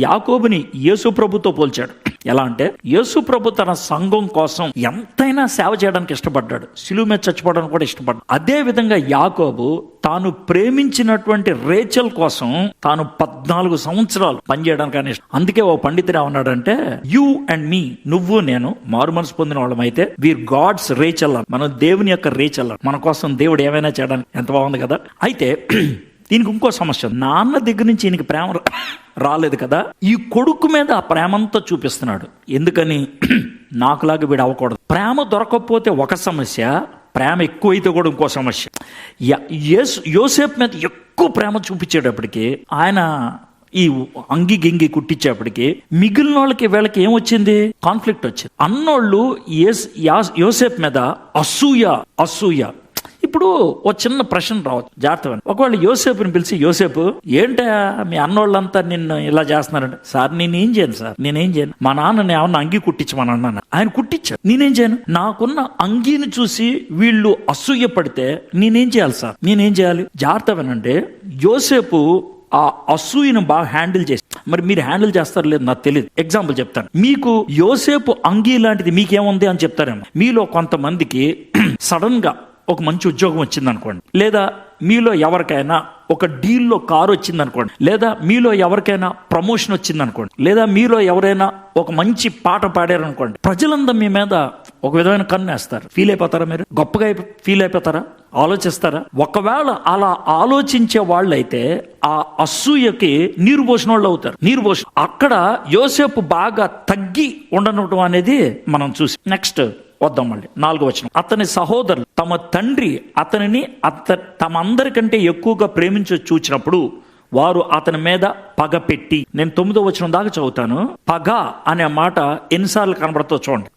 యాకోబుని యేసు ప్రభుతో పోల్చాడు. ఎలా అంటే, యేసు ప్రభు తన సంఘం కోసం ఎంతైనా సేవ చేయడానికి ఇష్టపడ్డాడు, సిలువ మీద చచ్చిపోవడానికి కూడా ఇష్టపడ్డాడు. అదే విధంగా యాకోబు తాను ప్రేమించినటువంటి రేచల్ కోసం తాను 14 సంవత్సరాలు పనిచేయడానికి అని ఇష్టం. అందుకే ఓ పండితుడు ఏమన్నాడంటే, యూ అండ్ మీ, నువ్వు నేను మారు మనసు పొందిన వాళ్ళం అయితే వీర్ గాడ్స్ రేచల్, మనం దేవుని యొక్క రేచల్. మన కోసం దేవుడు ఏమైనా చేయడానికి. ఎంత బాగుంది కదా. అయితే దీనికి ఇంకో సమస్య, నాన్న దగ్గర నుంచి ఈయనకి ప్రేమ రాలేదు కదా, ఈ కొడుకు మీద ఆ ప్రేమంతా చూపిస్తున్నాడు. ఎందుకని? నాకులాగా వీడు అవ్వకూడదు. ప్రేమ దొరకకపోతే ఒక సమస్య, ప్రేమ ఎక్కువైతే కూడా ఇంకో సమస్య. యోసేపు మీద ఎక్కువ ప్రేమ చూపించేటప్పటికి, ఆయన ఈ అంగి గింగి కుట్టించేప్పటికి మిగిలిన వాళ్ళకి వీళ్ళకి ఏమొచ్చింది? కాన్ఫ్లిక్ట్ వచ్చింది. అన్నోళ్ళు యోసేపు మీద అసూయ. ఇప్పుడు ఓ చిన్న ప్రశ్న రావచ్చు, జాగ్రత్త. ఒకవేళ యోసేపుని పిలిచి, యోసేపు ఏంటా మీ అన్నోళ్ళంతా నిన్ను ఇలా చేస్తున్నారంటే, సార్ నేనేం చేయను సార్, మా నాన్నని ఏమన్నా అంగి కుట్టించమని అన్నాను, ఆయన కుట్టించాడు. నేనేం చేయను? నాకున్న అంగీని చూసి వీళ్ళు అసూయ పడితే నేనేం చేయాలి సార్? నేనేం చేయాలి? జాగ్రత్త వినండి. యోసేపు ఆ అసూయను బాగా హ్యాండిల్ చేసి, మరి మీరు హ్యాండిల్ చేస్తారు లేదు నాకు తెలియదు. ఎగ్జాంపుల్ చెప్తాను. మీకు యోసేపు అంగీ లాంటిది మీకేముంది అని చెప్తారేమో. మీలో కొంతమందికి సడన్ గా ఒక మంచి ఉద్యోగం వచ్చింది అనుకోండి, లేదా మీలో ఎవరికైనా ఒక డీల్లో కారు వచ్చింది అనుకోండి, లేదా మీలో ఎవరికైనా ప్రమోషన్ వచ్చింది అనుకోండి, లేదా మీలో ఎవరైనా ఒక మంచి పాట పాడారు అనుకోండి, ప్రజలందరూ మీ మీద ఒక విధమైన కన్ను వేస్తారు. ఫీల్ అయిపోతారా? మీరు గొప్పగా ఫీల్ అయిపోతారా? ఆలోచిస్తారా? ఒకవేళ అలా ఆలోచించే వాళ్ళైతే ఆ అసూయకి నీరు పోసిన వాళ్ళు అవుతారు. అక్కడ యోసేపు బాగా తగ్గి ఉండడం అనేది మనం చూసి. నెక్స్ట్ వద్దాం మళ్ళీ 4వ వచనం. అతని సహోదరులు తమ తండ్రి అతనిని తమ అందరికంటే ఎక్కువగా ప్రేమించి చూచినప్పుడు వారు అతని మీద పగ పెట్టి, నేను 9వ వచనం దాకా చదువుతాను. పగ అనే మాట ఎన్నిసార్లు కనబడుతో చూడండి.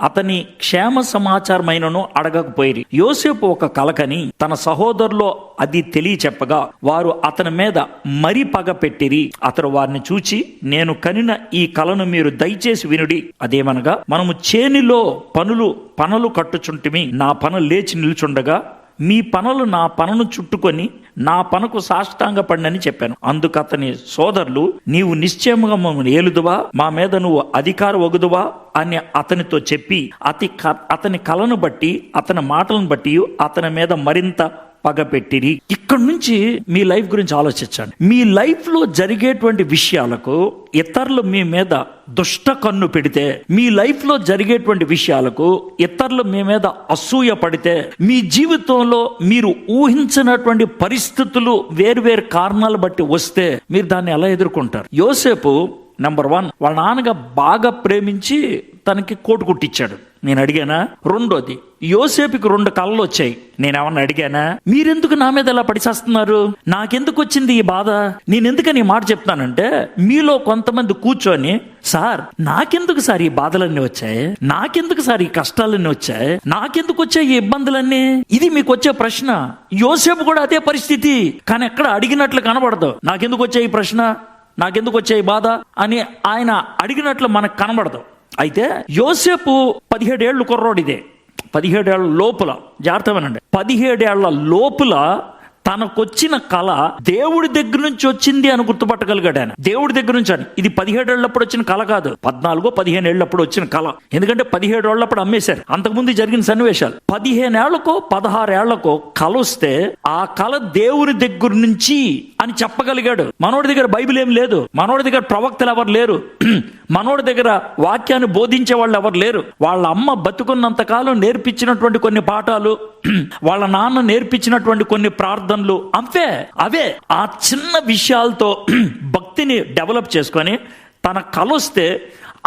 అతని క్షేమ సమాచారమైనను అడగకపోయి యోసేపు ఒక కలకని తన సహోదరులో అది తెలియచెప్పగా వారు అతని మీద మరి పగ పెట్టిరి. అతడు వారిని చూచి, నేను కనిన ఈ కలను మీరు దయచేసి వినుడి. అదేమనగా, మనము చేనిలో పనులు కట్టుచుంటిమి, నా పను లేచి నిల్చుండగా మీ పనులు నా పనును చుట్టుకొని నా పనుకు సాష్టాంగ పడినని చెప్పాను. అందుకు అతని సోదరులు, నీవు నిశ్చయముగా మమ్మల్ని ఏలుదువా, మా మీద నువ్వు అధికారం వగుదువా అని అతనితో చెప్పి అతని కలను బట్టి అతని మాటలను బట్టి అతని మీద మరింత పగపెట్టిరి. ఇక్కడ నుంచి మీ లైఫ్ గురించి ఆలోచించండి. మీ లైఫ్ లో జరిగేటువంటి విషయాలకు ఇతరులు మీ మీద దుష్ట కన్ను పెడితే, మీ లైఫ్ లో జరిగేటువంటి విషయాలకు ఇతరులు మీ మీద అసూయ పడితే, మీ జీవితంలో మీరు ఊహించినటువంటి పరిస్థితులు వేరువేరు కారణాలు బట్టి వస్తే మీరు దాన్ని ఎలా ఎదుర్కొంటారు? యోసేపు నెంబర్ 1, వాళ్ళ నాన్నగా బాగా ప్రేమించి తనకి కోటు కుట్టించాడు. నేను అడిగానా? రెండోది, యోసేపుకి 2 కళలు వచ్చాయి. నేనేమన్నా అడిగానా? మీరెందుకు నా మీద ఎలా పడిచేస్తున్నారు, నాకెందుకు వచ్చింది ఈ బాధ? నేనెందుకని ఈ మాట చెప్తానంటే, మీలో కొంతమంది కూర్చొని, సార్ నాకెందుకు సార్ ఈ బాధలన్నీ వచ్చాయి, నాకెందుకు సార్ ఈ కష్టాలన్నీ వచ్చాయి, నాకెందుకు వచ్చాయి ఈ ఇబ్బందులన్నీ? ఇది మీకు వచ్చే ప్రశ్న. యోసేపు కూడా అదే పరిస్థితి, కానీ ఎక్కడ అడిగినట్లు కనబడదు. నాకెందుకు వచ్చాయి ఈ ప్రశ్న, నాకెందుకు వచ్చాయి బాధ అని ఆయన అడిగినట్లు మనకు కనబడదు. అయితే యోసేపు 17 ఏళ్ళు కుర్రోడిదే. 17 ఏళ్ల లోపల, జాగ్రత్తమేనండి, 17 ఏళ్ల లోపల తనకొచ్చిన కళ దేవుడి దగ్గర నుంచి వచ్చింది అని గుర్తుపట్టగలిగాడు ఆయన. దేవుడి దగ్గర నుంచి అని. ఇది 17 ఏళ్ళప్పుడు వచ్చిన కళ కాదు, 14-15 ఏళ్ళప్పుడు వచ్చిన కళ. ఎందుకంటే 17 ఏళ్ళప్పుడు అమ్మేశారు. అంతకుముందు జరిగిన సన్నివేశాలు. 15 ఏళ్లకో 16 ఏళ్లకో కళ వస్తే ఆ కళ దేవుని దగ్గర నుంచి అని చెప్పగలిగాడు. మనోడి దగ్గర బైబిల్ ఏం లేదు, మనోడి దగ్గర ప్రవక్తలు ఎవరు లేరు, మనోడి దగ్గర వాక్యాన్ని బోధించే వాళ్ళు ఎవరు లేరు. వాళ్ళ అమ్మ బతుకున్నంత కాలం నేర్పించినటువంటి కొన్ని పాఠాలు, వాళ్ళ నాన్న నేర్పించినటువంటి కొన్ని ప్రార్థనలు, అవే ఆ చిన్న విషయాలతో భక్తిని డెవలప్ చేసుకొని తన కళ వస్తే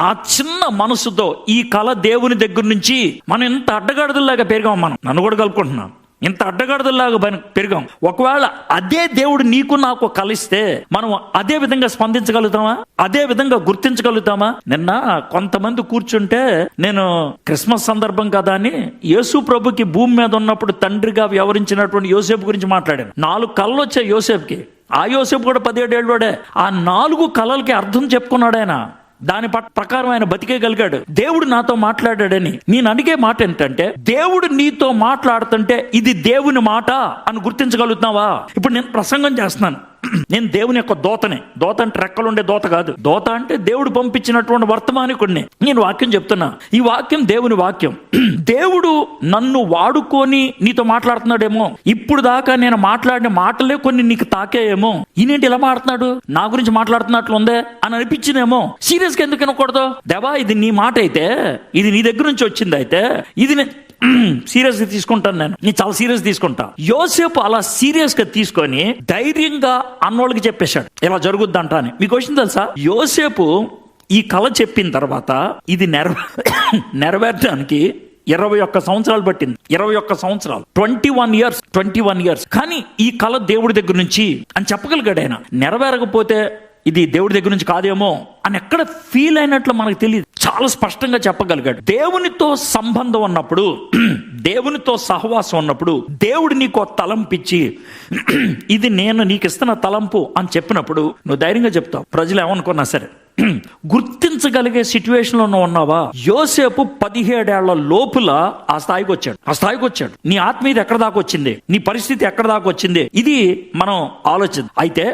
ఆ చిన్న మనసుతో ఈ కళ దేవుని దగ్గర నుంచి, మనం ఇంత అడ్డగాడిదల్లాగా పెరిగాం, మనం నన్ను కూడా కలుపుకుంటున్నాం, ఇంత అడ్డగాడిదల్లాగా పెరిగాం. ఒకవేళ అదే దేవుడు నీకు నాకు కలిస్తే మనం అదే విధంగా స్పందించగలుగుతామా, అదే విధంగా గుర్తించగలుగుతామా? నిన్న కొంతమంది కూర్చుంటే, నేను క్రిస్మస్ సందర్భం కదా అని యేసు ప్రభుకి భూమి మీద ఉన్నప్పుడు తండ్రిగా వ్యవహరించినటువంటి యోసేపు గురించి మాట్లాడాను. 4 కళలు వచ్చాయి యోసేపుకి. ఆ యోసేపు కూడా 17 ఏళ్ళోడే. ఆ 4 కళలకి అర్థం చెప్పుకున్నాడు ఆయన. దాని ప్రకారం ఆయన బతికేయగలిగాడు. దేవుడు నాతో మాట్లాడాడని. నేను అడిగే మాట ఏంటంటే, దేవుడు నీతో మాట్లాడుతుంటే ఇది దేవుని మాట అని గుర్తించగలుగుతున్నావా? ఇప్పుడు నేను ప్రసంగం చేస్తున్నాను, నేను దేవుని యొక్క దోతనే. దోత అంటే రెక్కలు ఉండే దోత కాదు. దోత అంటే దేవుడు పంపించినటువంటి వర్తమానికుడిని. నేను వాక్యం చెప్తున్నా, ఈ వాక్యం దేవుని వాక్యం. దేవుడు నన్ను వాడుకొని నీతో మాట్లాడుతున్నాడేమో. ఇప్పుడు దాకా నేను మాట్లాడిన మాటలే కొన్ని నీకు తాకేయేమో. ఈయనేంటి ఇలా మాట్లాడుతున్నాడు, నా గురించి మాట్లాడుతున్నట్లు ఉందే అని అనిపించినేమో. సీరియస్గా ఎందుకు వినకూడదు? దేవా, ఇది నీ మాట అయితే, ఇది నీ దగ్గర నుంచి వచ్చింది అయితే, ఇది సీరియస్ గా తీసుకుంటాను, నేను చాలా సీరియస్ తీసుకుంటా. యోసేపు అలా సీరియస్ గా తీసుకొని ధైర్యంగా అన్నోళ్ళకి చెప్పేశాడు ఇలా జరుగుద్దంట అని. మీకు వచ్చింది తెలుసా, యోసేపు ఈ కళ చెప్పిన తర్వాత ఇది నెరవేర్చడానికి 21 సంవత్సరాలు పట్టింది. 21 సంవత్సరాలు, 21 ఇయర్స్. కానీ ఈ కళ దేవుడి దగ్గర నుంచి అని చెప్పగలిగాడు ఆయన. నెరవేరకపోతే ఇది దేవుడి దగ్గర నుంచి కాదేమో అని ఎక్కడ ఫీల్ అయినట్లు మనకు తెలియదు. చాలా స్పష్టంగా చెప్పగలిగాడు. దేవునితో సంబంధం ఉన్నప్పుడు, దేవునితో సహవాసం ఉన్నప్పుడు, దేవుడు నీకు తలంపిచ్చి ఇది నేను నీకు ఇస్తున్న తలంపు అని చెప్పినప్పుడు నువ్వు ధైర్యంగా చెప్తావు. ప్రజలు ఏమనుకున్నా సరే గుర్తించగలిగే సిచ్యువేషన్ లో ఉన్నావా? యోసేపు 17 ఏళ్ల లోపల ఆ స్థాయికి వచ్చాడు. నీ ఆత్మీయత ఎక్కడ దాకా వచ్చింది, నీ పరిస్థితి ఎక్కడ దాకా వచ్చింది, ఇది మనం ఆలోచిద్దాం. అయితే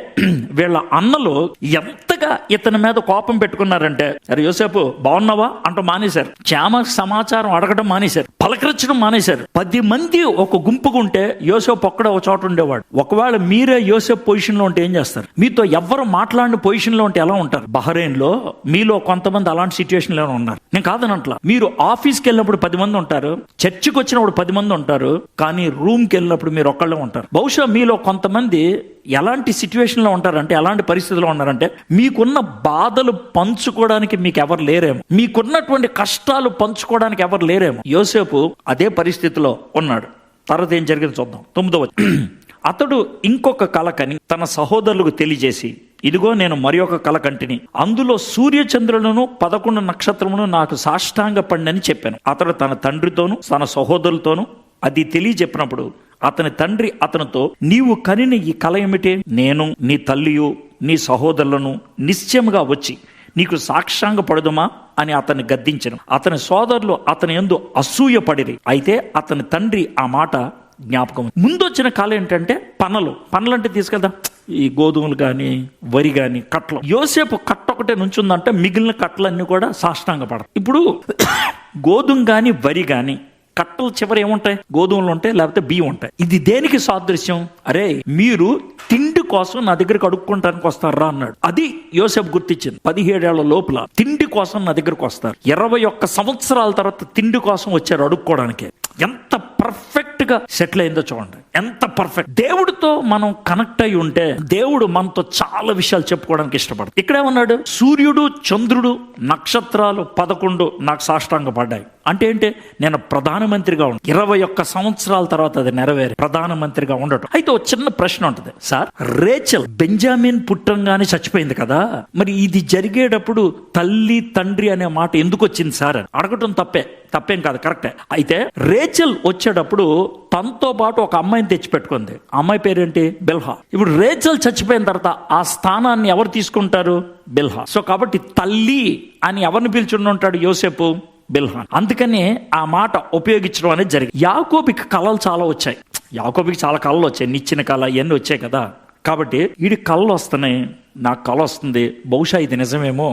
వీళ్ళ అన్నలు ఎంతగా ఇతని మీద కోపం పెట్టుకున్నారంటే, అరే యోసేపు బాగున్నావా అంటూ మానేశారు. క్షేమ సమాచారం అడగడం మానేశారు, పలకరించడం మానేశారు. 10 మంది ఒక గుంపుగా ఉంటే యోసేపు ఒక్కడే ఒక చోట ఉండేవాడు. ఒకవేళ మీరే యోసేపు పొజిషన్ లో ఉంటే ఏం చేస్తారు? మీతో ఎవ్వరు మాట్లాడిన పొజిషన్ లో ఉంటే ఎలా ఉంటారు? బహ్రెయిన్ లో మీలో కొంతమంది అలాంటి సిచ్యువేషన్ లో ఉన్నారు. నేను కాదనట్లా. మీరు ఆఫీస్కి వెళ్ళినప్పుడు 10 మంది ఉంటారు, చర్చికి వచ్చినప్పుడు 10 మంది ఉంటారు, కానీ రూమ్కి వెళ్ళినప్పుడు మీరు ఒక్కళ్ళే ఉంటారు. బహుశా మీలో కొంతమంది ఎలాంటి సిచ్యువేషన్ లో ఉంటారంటే, ఎలాంటి పరిస్థితిలో ఉన్నారంటే, మీకున్న బాధలు పంచుకోవడానికి మీకు ఎవరు లేరేమో, మీకున్నటువంటి కష్టాలు పంచుకోవడానికి ఎవరు లేరేమో. యోసేపు అదే పరిస్థితిలో ఉన్నాడు. తర్వాత ఏం జరిగింది చూద్దాం. 9వ అతడు ఇంకొక కల కని తన సహోదరులకు తెలియజేసి, ఇదిగో నేను మరి ఒక కల కంటిని, అందులో సూర్యచంద్రులను 11 నక్షత్రములను నాకు సాష్టాంగ పడినని చెప్పాను. అతడు తన తండ్రితోను తన సహోదరులతోనూ అది తెలియజెప్పినప్పుడు అతని తండ్రి అతనితో, నీవు కనిన ఈ కల ఏమిటి? నేను నీ తల్లియు నీ సహోదరులను నిశ్చయముగా వచ్చి నీకు సాక్షాంగ పడుదుమా అని అతన్ని గద్దించెను. అతని సోదరులు అతని యందు అసూయ పడిరి. అయితే అతని తండ్రి ఆ మాట జ్ఞాపకం. ముందు వచ్చిన కాలం ఏంటంటే పనలు అంటే తీసుకెళ్దాం, ఈ గోధుమలు కానీ వరి కానీ కట్టలు. యోసేపు కట్ట ఒకటే నుంచుందంటే మిగిలిన కట్టలన్నీ కూడా సాష్టాంగ పడతాయి. ఇప్పుడు గోధుమ కానీ వరి కానీ కట్టల చివరి ఏముంటాయి? గోధుమలు ఉంటాయి, లేకపోతే బియ్యం ఉంటాయి. ఇది దేనికి సాదృశ్యం? అరే మీరు తిండి కోసం నా దగ్గరికి అడుక్కుంటానికి వస్తారా అన్నాడు. అది యోసేపు గుర్తించింది. 17 ఏళ్ల లోపల తిండి కోసం నా దగ్గరకు వస్తారు. 21 సంవత్సరాల తర్వాత తిండి కోసం వచ్చారు అడుక్కోవడానికి. ఎంత పర్ఫెక్ట్ గా సెటిల్ అయిందో చూడండి, ఎంత పర్ఫెక్ట్. దేవుడితో మనం కనెక్ట్ అయి ఉంటే దేవుడు మనతో చాలా విషయాలు చెప్పుకోవడానికి ఇష్టపడతాడు. ఇక్కడేమన్నాడు? సూర్యుడు, చంద్రుడు, నక్షత్రాలు 11 నాకు సాష్టాంగ పడ్డాయి. అంటే ఏంటి? నేను ప్రధానమంత్రిగా ఉండ 21 సంవత్సరాల తర్వాత అది నెరవేరి ప్రధానమంత్రిగా ఉండటం. అయితే ఒక చిన్న ప్రశ్న ఉంటుంది, సార్ రేచల్ బెంజామిన్ పుట్టంగానే చచ్చిపోయింది కదా, మరి ఇది జరిగేటప్పుడు తల్లి తండ్రి అనే మాట ఎందుకు వచ్చింది సార్ అని అడగటం తప్పేం కాదు, కరెక్టే. అయితే రేచల్ వచ్చేటప్పుడు తనతో పాటు ఒక అమ్మాయిని తెచ్చిపెట్టుకుంది. ఆ అమ్మాయి పేరేంటి? బిల్హా. ఇప్పుడు రేచల్ చచ్చిపోయిన తర్వాత ఆ స్థానాన్ని ఎవరు తీసుకుంటారు? బిల్హా. సో కాబట్టి తల్లి అని ఎవరిని పిలుచుండి ఉంటాడు యోసేపు? బిల్హాన్. అందుకని ఆ మాట ఉపయోగించడం అనేది జరిగింది. యాకోబుకి కళలు చాలా వచ్చాయి. యాకోబుకి చాలా కళలు వచ్చాయి, నిచ్చిన కళ ఇవన్నీ వచ్చాయి కదా. కాబట్టి వీడి కళలు వస్తున్నాయి, నాకు కళ వస్తుంది, బహుశా ఇది నిజమేమో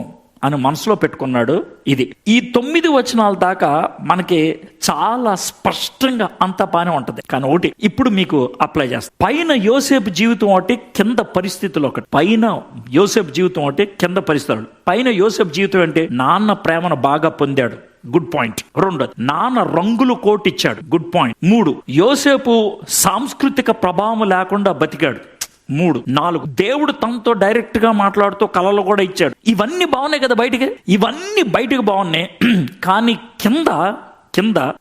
అని మనసులో పెట్టుకున్నాడు. ఇది ఈ 9 వచనాల దాకా మనకి చాలా స్పష్టంగా అంత బానే ఉంటది. కానీ ఒకటి ఇప్పుడు మీకు అప్లై చేస్తా. పైన యోసేపు జీవితం ఒకటి, కింద పరిస్థితులు ఒకటి. పైన యోసేపు జీవితం ఒకటి, కింద పరిస్థితులు. పైన యోసేపు జీవితం అంటే నాన్న ప్రేమను బాగా పొందాడు, గుడ్ పాయింట్. 2 నాన్న రంగులు కోటిచ్చాడు, గుడ్ పాయింట్. 3 యోసేపు సాంస్కృతిక ప్రభావం లేకుండా బతికాడు, 3. 4 దేవుడు తనతో డైరెక్ట్ గా మాట్లాడుతూ కళలు కూడా ఇచ్చాడు. ఇవన్నీ బాగున్నాయి కదా, ఇవన్నీ బయటకు బాగున్నాయి. కానీ కింద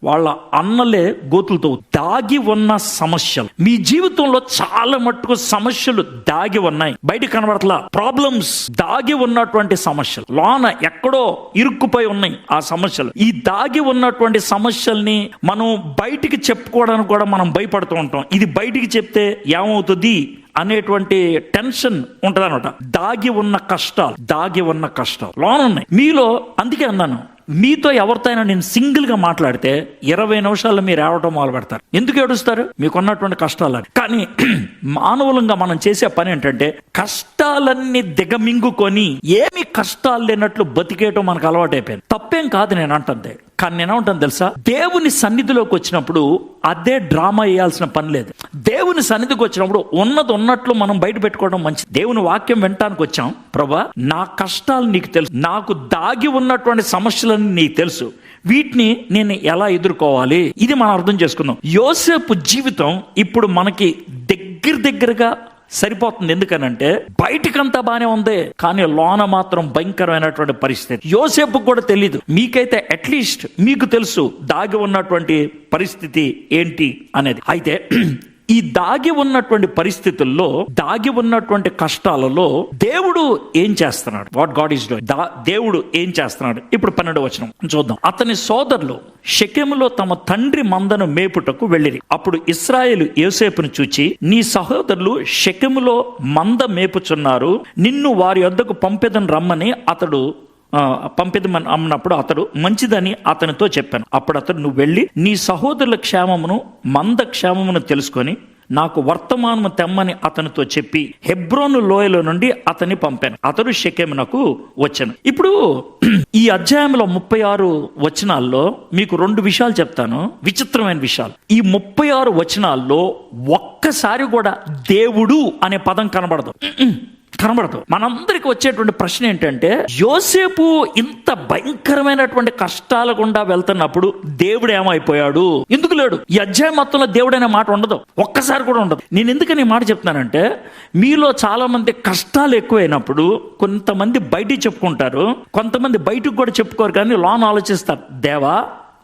వాళ్ళ అన్నలే గోతులతో దాగి ఉన్న సమస్యలు. మీ జీవితంలో చాలా మట్టుకు సమస్యలు దాగి ఉన్నాయి, బయటికి కనబడట్లా. ప్రాబ్లమ్స్ దాగి ఉన్నటువంటి సమస్యలు లోన ఎక్కడో ఇరుక్కుపోయి ఉన్నాయి ఆ సమస్యలు. ఈ దాగి ఉన్నటువంటి సమస్యల్ని మనం బయటికి చెప్పుకోవడానికి కూడా మనం భయపడుతూ ఉంటాం. ఇది బయటికి చెప్తే ఏమవుతుంది అనేటువంటి టెన్షన్ ఉంటుంది అనమాట. దాగి ఉన్న కష్టాలు లోన ఉన్నాయి మీలో. అందుకే అన్నాను, మీతో ఎవరితో అయినా నేను సింగిల్ గా మాట్లాడితే 20 నిమిషాల్లో మీరు ఏడవటం మొదలు పెడతారు. ఎందుకు ఏడుస్తారు? మీకున్నటువంటి కష్టాలని. కానీ మానవులంగా మనం చేసే పని ఏంటంటే కష్టాలన్నీ దిగమింగుకొని ఏమి కష్టాలు లేనట్లు బతికేయటం మనకు అలవాటైపోయింది. తప్పేం కాదు నేను అంటుంది, కానీ నేనేమంటాను తెలుసా? దేవుని సన్నిధిలోకి వచ్చినప్పుడు అదే డ్రామా వేయాల్సిన పని లేదు. దేవుని సన్నిధికి వచ్చినప్పుడు ఉన్నట్లు మనం బయట పెట్టుకోవడం మంచిది. దేవుని వాక్యం వినటానికి వచ్చాం. ప్రభా నా కష్టాలు నీకు తెలుసు, నాకు దాగి ఉన్నటువంటి సమస్యలని నీకు తెలుసు, వీటిని నేను ఎలా ఎదుర్కోవాలి, ఇది మనం అర్థం చేసుకుందాం. యోసేపు జీవితం ఇప్పుడు మనకి దగ్గరగా సరిపోతుంది. ఎందుకనంటే బయటికంతా బానే ఉంది, కానీ లోన మాత్రం భయంకరమైనటువంటి పరిస్థితి. యోసేపుకు కూడా తెలియదు, మీకైతే అట్లీస్ట్ మీకు తెలుసు దాగి ఉన్నటువంటి పరిస్థితి ఏంటి అనేది. అయితే ఈ దాగి ఉన్నటువంటి పరిస్థితుల్లో, దాగి ఉన్నటువంటి కష్టాలలో దేవుడు ఏం చేస్తున్నాడు? What God is doing. దేవుడు ఏం చేస్తున్నాడు? ఇప్పుడు 12వ వచనం చూద్దాం. అతని సోదరులు షెకెములో తమ తండ్రి మందను మేపుటకు వెళ్ళిరి. అప్పుడు ఇశ్రాయేలు యోసేపును చూచి, నీ సహోదరులు షెకెములో మంద మేపుచున్నారు, నిన్ను వారి వద్దకు పంపెదను రమ్మని అన్నప్పుడు అతడు మంచిదని అతనితో చెప్పాను. అప్పుడు అతడు, నువ్వు వెళ్ళి నీ సహోదరుల క్షేమమును మంద క్షేమమును తెలుసుకొని నాకు వర్తమానము తెమ్మని అతనితో చెప్పి హెబ్రోను లోయలో నుండి అతన్ని పంపాను. అతడు షెకెమునకు వచ్చాను. ఇప్పుడు ఈ అధ్యాయంలో 36 వచనాల్లో మీకు 2 విషయాలు చెప్తాను, విచిత్రమైన విషయాలు. ఈ 36 వచనాల్లో ఒక్కసారి కూడా దేవుడు అనే పదం కనబడదు. మనందరికి వచ్చేటువంటి ప్రశ్న ఏంటంటే, యోసేపు ఇంత భయంకరమైనటువంటి కష్టాల గుండా వెళ్తున్నప్పుడు దేవుడు ఏమైపోయాడు, ఎందుకు లేడు? ఈ అధ్యాయం మొత్తంలో దేవుడు అనే మాట ఉండదు, ఒక్కసారి కూడా ఉండదు. నేను ఎందుకని ఈ మాట చెప్తున్నానంటే, మీలో చాలా మంది కష్టాలు ఎక్కువైనప్పుడు కొంతమంది బయటికి చెప్పుకుంటారు, కొంతమంది బయటకు కూడా చెప్పుకోరు, కానీ లోన ఆలోచిస్తారు, దేవా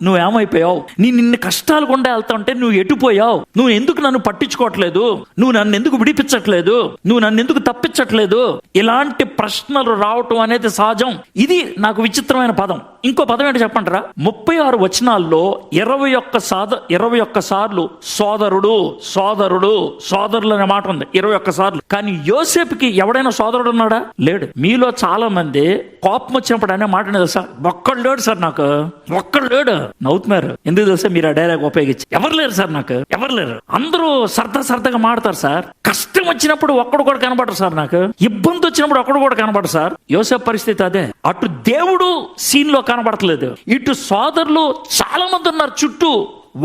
నువ్వేమైపోయావు, నిన్ను కష్టాలు గుండా వెళ్తా ఉంటే నువ్వు ఎటుపోయావు, నువ్వు ఎందుకు నన్ను పట్టించుకోవట్లేదు, నువ్వు నన్ను ఎందుకు విడిపించట్లేదు, నువ్వు నన్ను ఎందుకు తప్పించట్లేదు, ఇలాంటి ప్రశ్నలు రావటం అనేది సహజం. ఇది నాకు విచిత్రమైన పదం. ఇంకో పదం ఏంటి చెప్పంటారా? 36 వచనాల్లో 21 సార్లు సోదరుడు సోదరుడు సోదరులు అనే మాట ఉంది, 21 సార్లు. కానీ యోసేపుకి ఎవడైనా సోదరుడు ఉన్నాడా? లేడు. మీలో చాలా మంది కోపం వచ్చినప్పుడు అనే మాట తెలుసా? ఒక్కడు లేడు సార్, నాకు ఒక్కడు లేడు. నవ్వుతున్నారు ఎందుకు తెలుసా? మీరు ఆ డైలాగ్ ఉపయోగించి, ఎవరు లేరు సార్, నాకు ఎవరు లేరు. అందరూ సరదాగా మాడతారు సార్. కష్టం వచ్చినప్పుడు ఒక్కడు కూడా కనబడరు సార్, నాకు ఇబ్బంది వచ్చినప్పుడు ఒక్కడు కూడా కనబడరు సార్. యోసేపు పరిస్థితి అదే. అటు దేవుడు సీన్ లో కనబడట్లేదు, ఇటు సోదరులు చాలా మంది ఉన్నారు చుట్టూ,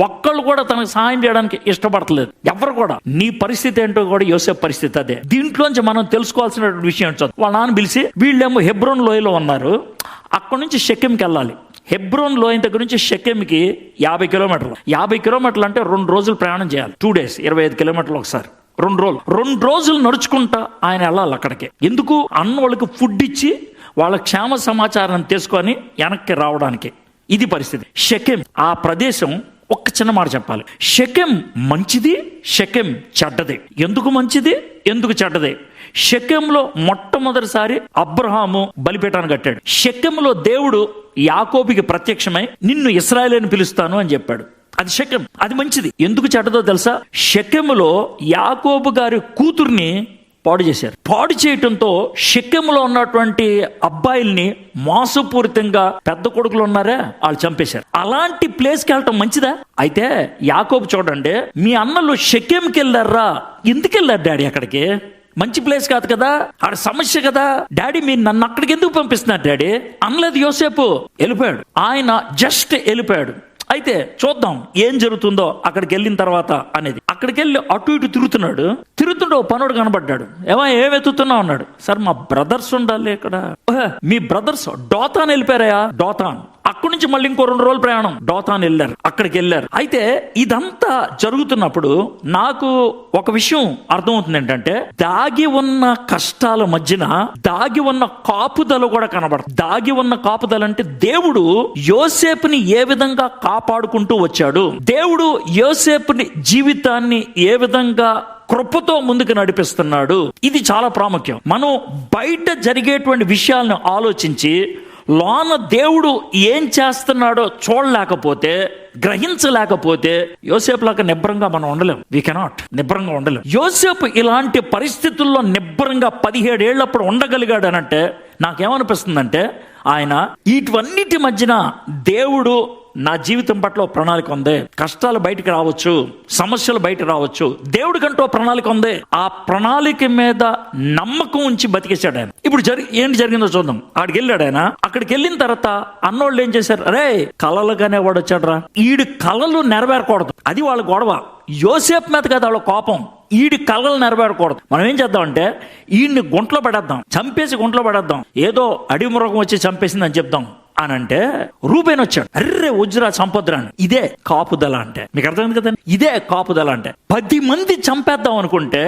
ఒక్కళ్ళు కూడా తనకు సహాయం చేయడానికి ఇష్టపడట్లేదు. ఎవరు కూడా. నీ పరిస్థితి ఏంటో కూడా యోసేపు పరిస్థితి అదే. దీంట్లోంచి మనం తెలుసుకోవాల్సిన విషయం ఏంటో, వాళ్ళ నాన్న పిలిచి, వీళ్ళేమో హెబ్రోన్ లోయలో ఉన్నారు, అక్కడి నుంచి షెకెంకి వెళ్ళాలి. హెబ్రోన్ లోయ దగ్గర నుంచి షెకెంకి 50 కిలోమీటర్లు. 50 కిలోమీటర్లు అంటే 2 రోజులు ప్రయాణం చేయాలి. 2 days 25 కిలోమీటర్లు ఒకసారి. 2 రోజులు నడుచుకుంటా ఆయన వెళ్ళాలి అక్కడికి. ఎందుకు? అన్న వాళ్ళకి ఫుడ్ ఇచ్చి వాళ్ళ క్షేమ సమాచారం తీసుకొని వెనక్కి రావడానికి. ఇది పరిస్థితి. షెకెం ఆ ప్రదేశం. ఒక్క చిన్న మాట చెప్పాలి. షెకెం మంచిది, షెకెం చెడ్డది. ఎందుకు మంచిది, ఎందుకు చెడ్డది? షెకెంలో మొట్టమొదటిసారి అబ్రహాము బలిపీఠాన్ని కట్టాడు. షెకెంలో దేవుడు యాకోబుకి ప్రత్యక్షమై నిన్ను ఇశ్రాయేలు అని పిలుస్తాను అని చెప్పాడు. అది షెకెం, అది మంచిది. ఎందుకు చెడ్డదో తెలుసా? షెకెములో యాకోబు గారి కూతుర్ని పాడు చేశారు. పాడు చేయటంతో షెకెములో ఉన్నటువంటి అబ్బాయిల్ని మోసపూరితంగా పెద్ద కొడుకులు ఉన్నారా వాళ్ళు చంపేశారు. అలాంటి ప్లేస్కి వెళ్ళటం మంచిదా? అయితే యాకోబు చూడండి, మీ అన్నలు షెకెంకి వెళ్ళారా? ఎందుకు వెళ్ళారు డాడీ అక్కడికి? మంచి ప్లేస్ కాదు కదా, ఆడ సమస్య కదా. డాడీ మీరు నన్ను అక్కడికి ఎందుకు పంపిస్తున్నారు డాడీ అనలేదు యోసేపు. వెళ్ళిపోయాడు ఆయన, జస్ట్ వెళ్ళిపోయాడు. అయితే చూద్దాం ఏం జరుగుతుందో అక్కడికి వెళ్ళిన తర్వాత అనేది. అక్కడికి వెళ్ళి అటు ఇటు తిరుగుతుంటే ఓ పనుడు కనబడ్డాడు. ఏం ఎత్తుతున్నావు అన్నాడు. సార్ మా బ్రదర్స్ ఉండాలి ఇక్కడ. మీ బ్రదర్స్ డోతాన్ వెళ్ళిపోయారయా? డోతాన్. అక్కడి నుంచి మళ్ళీ ఇంకో 2 రోజులు ప్రయాణం. డోతాన్ వెళ్ళారు, అక్కడికి వెళ్ళారు. అయితే ఇదంతా జరుగుతున్నప్పుడు నాకు ఒక విషయం అర్థమవుతుంది ఏంటంటే, దాగి ఉన్న కష్టాల మధ్యన దాగి ఉన్న కాపుదల కూడా కనబడుతుంది. దాగి ఉన్న కాపుదల అంటే దేవుడు యోసేపుని ఏ విధంగా కాపాడుకుంటూ వచ్చాడు, దేవుడు యోసేపుని జీవితాన్ని ఏ విధంగా కృపతో ముందుకు నడిపిస్తున్నాడు. ఇది చాలా ప్రాముఖ్యం. మనం బయట జరిగేటువంటి విషయాలను ఆలోచించి లోన దేవుడు ఏం చేస్తున్నాడో చూడలేకపోతే, గ్రహించలేకపోతే యోసేపు లాగా నిబ్బరంగా మనం ఉండలేం. వీ కెనాట్ నిబ్బరంగా ఉండలేం. యోసేపు ఇలాంటి పరిస్థితుల్లో నిబ్బరంగా 17 ఏళ్ళప్పుడు ఉండగలిగాడు అనంటే నాకేమనిపిస్తుందంటే, ఆయన వీటన్నిటి మధ్యన దేవుడు నా జీవితం పట్ల ప్రణాళిక ఉంది. కష్టాలు బయటికి రావచ్చు, సమస్యలు బయట రావచ్చు, దేవుడికంటూ ప్రణాళిక ఉంది. ఆ ప్రణాళిక మీద నమ్మకం ఉంచి బతికేశాడు ఆయన. ఇప్పుడు ఏంటి జరిగిందో చూద్దాం. ఆడికి వెళ్ళాడు ఆయన. అక్కడికి వెళ్ళిన తర్వాత అన్నోళ్ళు ఏం చేశారు? అరే కలలుగానే వాడు వచ్చాడు రా, ఈడు కలలు నెరవేరకూడదు. అది వాళ్ళ గొడవ. యోసేపు మీద కదా వాళ్ళ కోపం. ఈడి కలలు నెరవేరకూడదు. మనం ఏం చేద్దామంటే ఈయన్ని గుంట్లో పడేద్దాం, చంపేసి గుంట్లో పడేద్దాం, ఏదో అడిమృగం వచ్చి చంపేసిందని చెప్దాం అని అంటే రూబేన్ వచ్చాడు. అర్రే వజ్రా చంపొద్దురా అని. ఇదే కాపుదల అంటే. మీకు అర్థమైంది కదా? ఇదే కాపుదల అంటే. 10 మంది చంపేద్దాం అనుకుంటే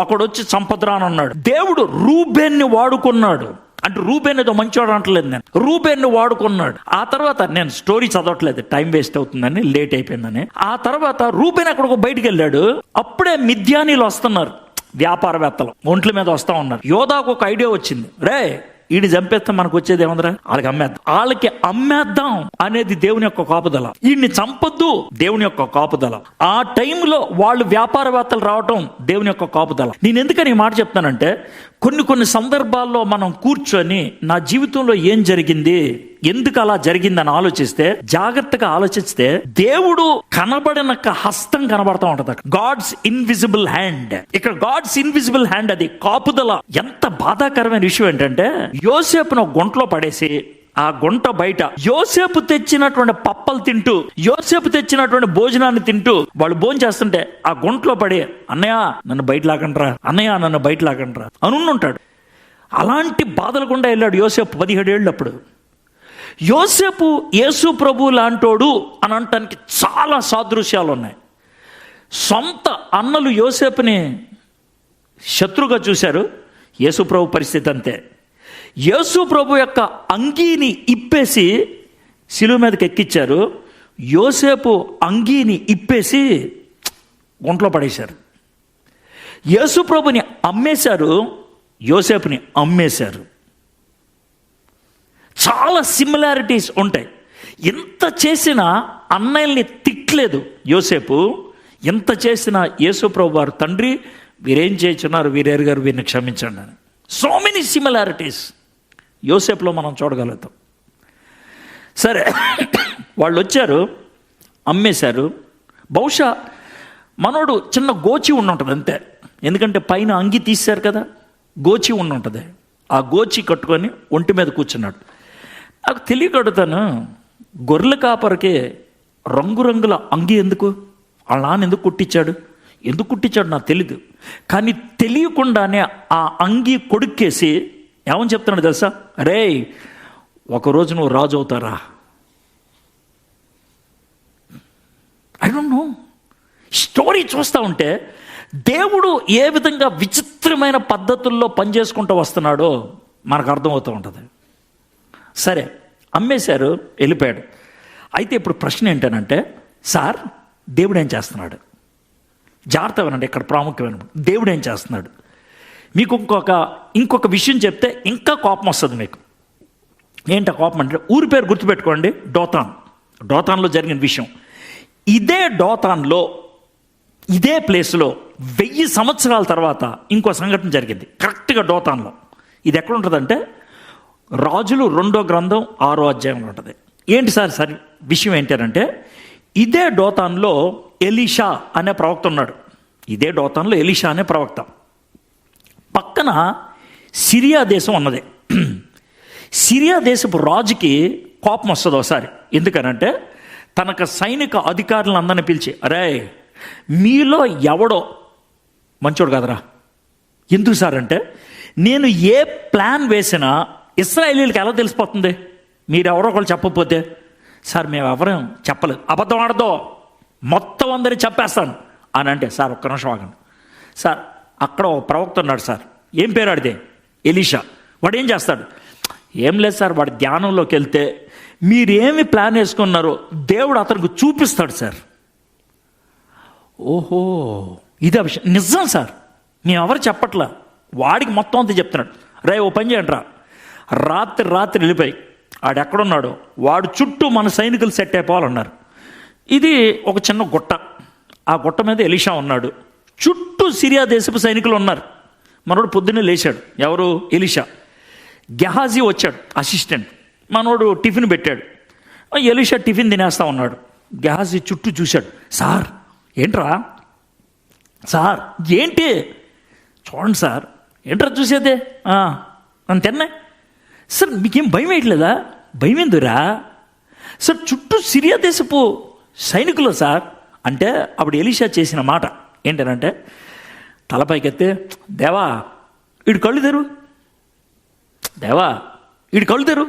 ఒకడొచ్చి చంపొద్దురా అని అన్నాడు. దేవుడు రూబేన్ని వాడుకున్నాడు. అంటే రూబేన్ ఏదో మంచివాడు అంటలేదు నేను, రూబేన్ వాడుకున్నాడు. ఆ తర్వాత నేను స్టోరీ చదవట్లేదు, టైం వేస్ట్ అవుతుందని, లేట్ అయిపోయిందని. ఆ తర్వాత రూబేన్ ఎక్కడికో బయటికి వెళ్ళాడు. అప్పుడే మిద్యానీలు వస్తున్నారు, వ్యాపారవేత్తలు ఒంట్ల మీద వస్తా ఉన్నారు. యోధాకు ఒక ఐడియా వచ్చింది. రే ఈయన చంపేస్తే మనకు వచ్చేది ఏమందరా? వాళ్ళకి అమ్మేద్దాం అనేది దేవుని యొక్క కాపుదల. ఈయన్ని చంపొద్దు, దేవుని యొక్క కాపుదల. ఆ టైంలో వాళ్ళు వ్యాపారవేత్తలు రావటం దేవుని యొక్క కాపుదల. నేను ఎందుకని ఈ మాట చెప్తానంటే, కొన్ని సందర్భాల్లో మనం కూర్చొని నా జీవితంలో ఏం జరిగింది, ఎందుకు అలా జరిగిందని ఆలోచిస్తే, జాగ్రత్తగా ఆలోచిస్తే దేవుడు కనబడిన హస్తం కనబడతా ఉంటది. God's invisible hand. ఇక్కడ గాడ్స్ ఇన్విజిబుల్ హ్యాండ్, అది కాపుదల. ఎంత బాధాకరమైన విషయం ఏంటంటే, యోసేపును గుంటలో పడేసి ఆ గుంట బయట యోసేపు తెచ్చినటువంటి పప్పలు తింటూ, యోసేపు తెచ్చినటువంటి భోజనాన్ని తింటూ వాళ్ళు భోజనం చేస్తుంటే ఆ గుంటలో పడి అన్నయ్య నన్ను బయట లాగండ్రా, అన్నయ్య నన్ను బయట లాగండ్రా అని ఉంటాడు. అలాంటి బాధలు గుండా వెళ్ళాడు యోసేపు 17 ఏళ్ళప్పుడు. యోసేపు యేసు ప్రభు లాంటోడు అని అనటానికి చాలా సాదృశ్యాలు ఉన్నాయి. సొంత అన్నలు యోసేపుని శత్రుగా చూశారు. యేసు ప్రభు పరిస్థితి అంతే. యేసు ప్రభు యొక్క అంగీని ఇప్పేసి శిలువ మీదకి ఎక్కించారు. యోసేపు అంగీని ఇప్పేసి గుంటలో పడేశారు. యేసు ప్రభుని అమ్మేశారు, యోసేపుని అమ్మేశారు. చాలా సిమిలారిటీస్ ఉంటాయి. ఎంత చేసినా అన్నయ్యల్ని తిట్టలేదు యోసేపు. ఎంత చేసినా యేసు ప్రభు వారు, తండ్రి వీరేం చేస్తున్నారు, వీరేరు గారు వీరిని క్షమించండి అని. సో మెనీ సిమిలారిటీస్ యోసేపులో మనం చూడగలుగుతాం. సరే, వాళ్ళు వచ్చారు, అమ్మేశారు. బహుశా మనోడు చిన్న గోచి ఉండి ఉంటుంది అంతే. ఎందుకంటే పైన అంగి తీశారు కదా, గోచి ఉండి ఉంటుంది. ఆ గోచి కట్టుకొని ఒంటి మీద కూర్చున్నాడు. నాకు తెలియకడుతాను, గొర్రెల కాపరికి రంగురంగుల అంగి ఎందుకు? వాళ్ళ నాన్న ఎందుకు కుట్టించాడు? ఎందుకు కుట్టించాడు నాకు తెలీదు. కానీ తెలియకుండానే ఆ అంగి కొడుక్కేసి ఏమని చెప్తున్నాడు తెలుసా? అరే, ఒకరోజు నువ్వు రాజు అవుతారా. I don't know. స్టోరీ చూస్తూ ఉంటే దేవుడు ఏ విధంగా విచిత్రమైన పద్ధతుల్లో పనిచేసుకుంటూ వస్తున్నాడో మనకు అర్థమవుతూ ఉంటుంది. సరే, అమ్మేశారు, వెళ్ళిపోయాడు. అయితే ఇప్పుడు ప్రశ్న ఏంటనంటే, సార్ దేవుడు ఏం చేస్తున్నాడు? జాగ్రత్త వినండి, ఇక్కడ ప్రాముఖ్యమైన దేవుడు ఏం చేస్తున్నాడు. మీకు ఇంకొక విషయం చెప్తే ఇంకా కోపం వస్తుంది మీకు. ఏంటో కోపం అంటే, ఊరి పేరు గుర్తుపెట్టుకోండి, డోతాన్. డోతాన్లో జరిగిన విషయం ఇదే. డోతాన్లో ఇదే ప్లేస్లో 1000 సంవత్సరాల తర్వాత ఇంకో సంఘటన జరిగింది కరెక్ట్గా డోతాన్లో. ఇది ఎక్కడ ఉంటుందంటే రాజులు 2వ గ్రంథం 6వ అధ్యాయంలో ఉంటుంది. ఏంటి సార్ సరే విషయం ఏంటంటే, ఇదే డోతాన్లో ఎలీషా అనే ప్రవక్త ఉన్నాడు. ఇదే డోతాన్లో ఎలీషా అనే ప్రవక్త. పక్కన సిరియా దేశం ఉన్నది. సిరియా దేశపు రాజుకి కోపం వస్తుంది ఒకసారి. ఎందుకనంటే తనకు సైనిక అధికారులను అందరిని పిలిచి, అరే మీలో ఎవడో మంచోడు కదరా. ఎందుకు సార్ అంటే, నేను ఏ ప్లాన్ వేసినా ఇశ్రాయేలీలకు ఎలా తెలిసిపోతుంది? మీరు ఎవరో ఒకళ్ళు చెప్పకపోతే. సార్ మేము ఎవరూ చెప్పలేదు, అబద్ధం ఆడదో, మొత్తం అందరినీ చెప్పేస్తాను అని అంటే, సార్ ఒక్క నిమిషం ఆగండి సార్, అక్కడ ఒక ప్రవక్త ఉన్నాడు సార్, ఏం పేరు ఆడితే? ఎలీషా. వాడు ఏం చేస్తాడు? ఏం లేదు సార్, వాడి ధ్యానంలోకి వెళ్తే మీరేమి ప్లాన్ వేసుకున్నారో దేవుడు అతనికి చూపిస్తాడు సార్. ఓహో, ఇదే విషయం. నిజం సార్, మేము ఎవరు చెప్పట్లా, వాడికి మొత్తం అంతా చెప్తున్నాడు. రే ఓ పని చేయండి రా, రాత్రి వెళ్ళిపోయి ఆడెక్కడున్నాడో వాడు చుట్టూ మన సైనికులు సెట్ అయిపోవాలన్నారు. ఇది ఒక చిన్న గుట్ట. ఆ గుట్ట మీద ఎలీషా ఉన్నాడు, చుట్టూ సిరియా దేశపు సైనికులు ఉన్నారు. మనోడు పొద్దున్నే లేచాడు. ఎవరు? ఎలీషా. గెహాజీ వచ్చాడు, అసిస్టెంట్. మనోడు టిఫిన్ పెట్టాడు. ఎలీషా టిఫిన్ తినేస్తా ఉన్నాడు. గెహాజీ చుట్టూ చూశాడు. సార్ ఏంట్రా సార్, ఏంటి చూడండి సార్, ఏంట్రా చూసేదే, నన్ను తిన్నా సార్, మీకేం భయం వేయట్లేదా? భయం ఎందురా సార్, చుట్టూ సిరియా దేశపు సైనికులు సార్ అంటే. అప్పుడు ఎలీషా చేసిన మాట ఏంటనంటే, తలపైకెత్తే, దేవా వీడు కళ్ళు తెరు, దేవా వీడు కళ్ళు తెరు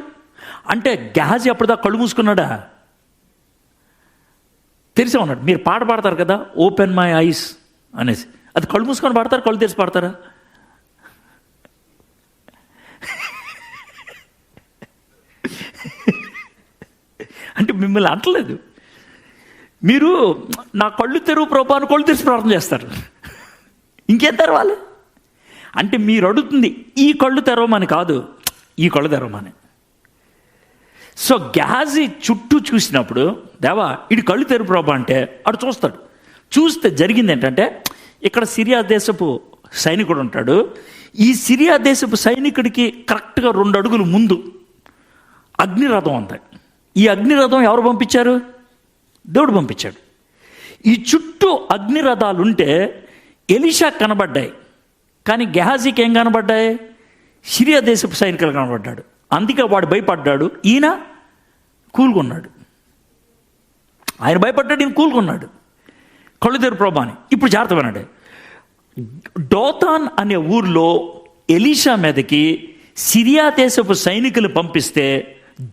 అంటే. గెహాజీ అప్పుడుదా కళ్ళు మూసుకున్నాడా? తెరిసే ఉన్నాడు. మీరు పాట పాడతారు కదా, ఓపెన్ మై ఐస్ అనేసి, అది కళ్ళు మూసుకొని పాడతారు, కళ్ళు తెరిచి పాడతారా? అంటే మిమ్మల్ని అంటలేదు, మీరు నా కళ్ళు తెరువు ప్రభా అని కళ్ళు తెరిచి ప్రార్థన చేస్తారు. ఇంకేం తెరవాలి అంటే, మీరు అడుగుతుంది ఈ కళ్ళు తెరవమని కాదు, ఈ కళ్ళు తెరవమని. సో గెహాజీ చుట్టూ చూసినప్పుడు, దేవా ఇటు కళ్ళు తెరు ప్రభా అంటే అటు చూస్తాడు. చూస్తే జరిగింది ఏంటంటే, ఇక్కడ సిరియా దేశపు సైనికుడు ఉంటాడు. ఈ సిరియా దేశపు సైనికుడికి కరెక్ట్గా 2 అడుగులు ముందు అగ్నిరథం ఉంది. ఈ అగ్నిరథం ఎవరు పంపించారు? దేవుడు పంపించాడు. ఈ చుట్టూ అగ్నిరథాలుంటే ఎలీషా కనబడ్డాయి, కానీ గెహాజీకి ఏం కనబడ్డాయి? సిరియా దేశపు సైనికులు కనబడ్డాడు. అందుకే వాడు భయపడ్డాడు, ఈయన కూలుకున్నాడు. ఆయన భయపడ్డాడు, ఈయన కూలుకున్నాడు. కళ్ళు తెరు ప్రభా అని. ఇప్పుడు జాగ్రత్త వినండి. డోతాన్ అనే ఊర్లో ఎలీషా మీదకి సిరియా దేశపు సైనికులు పంపిస్తే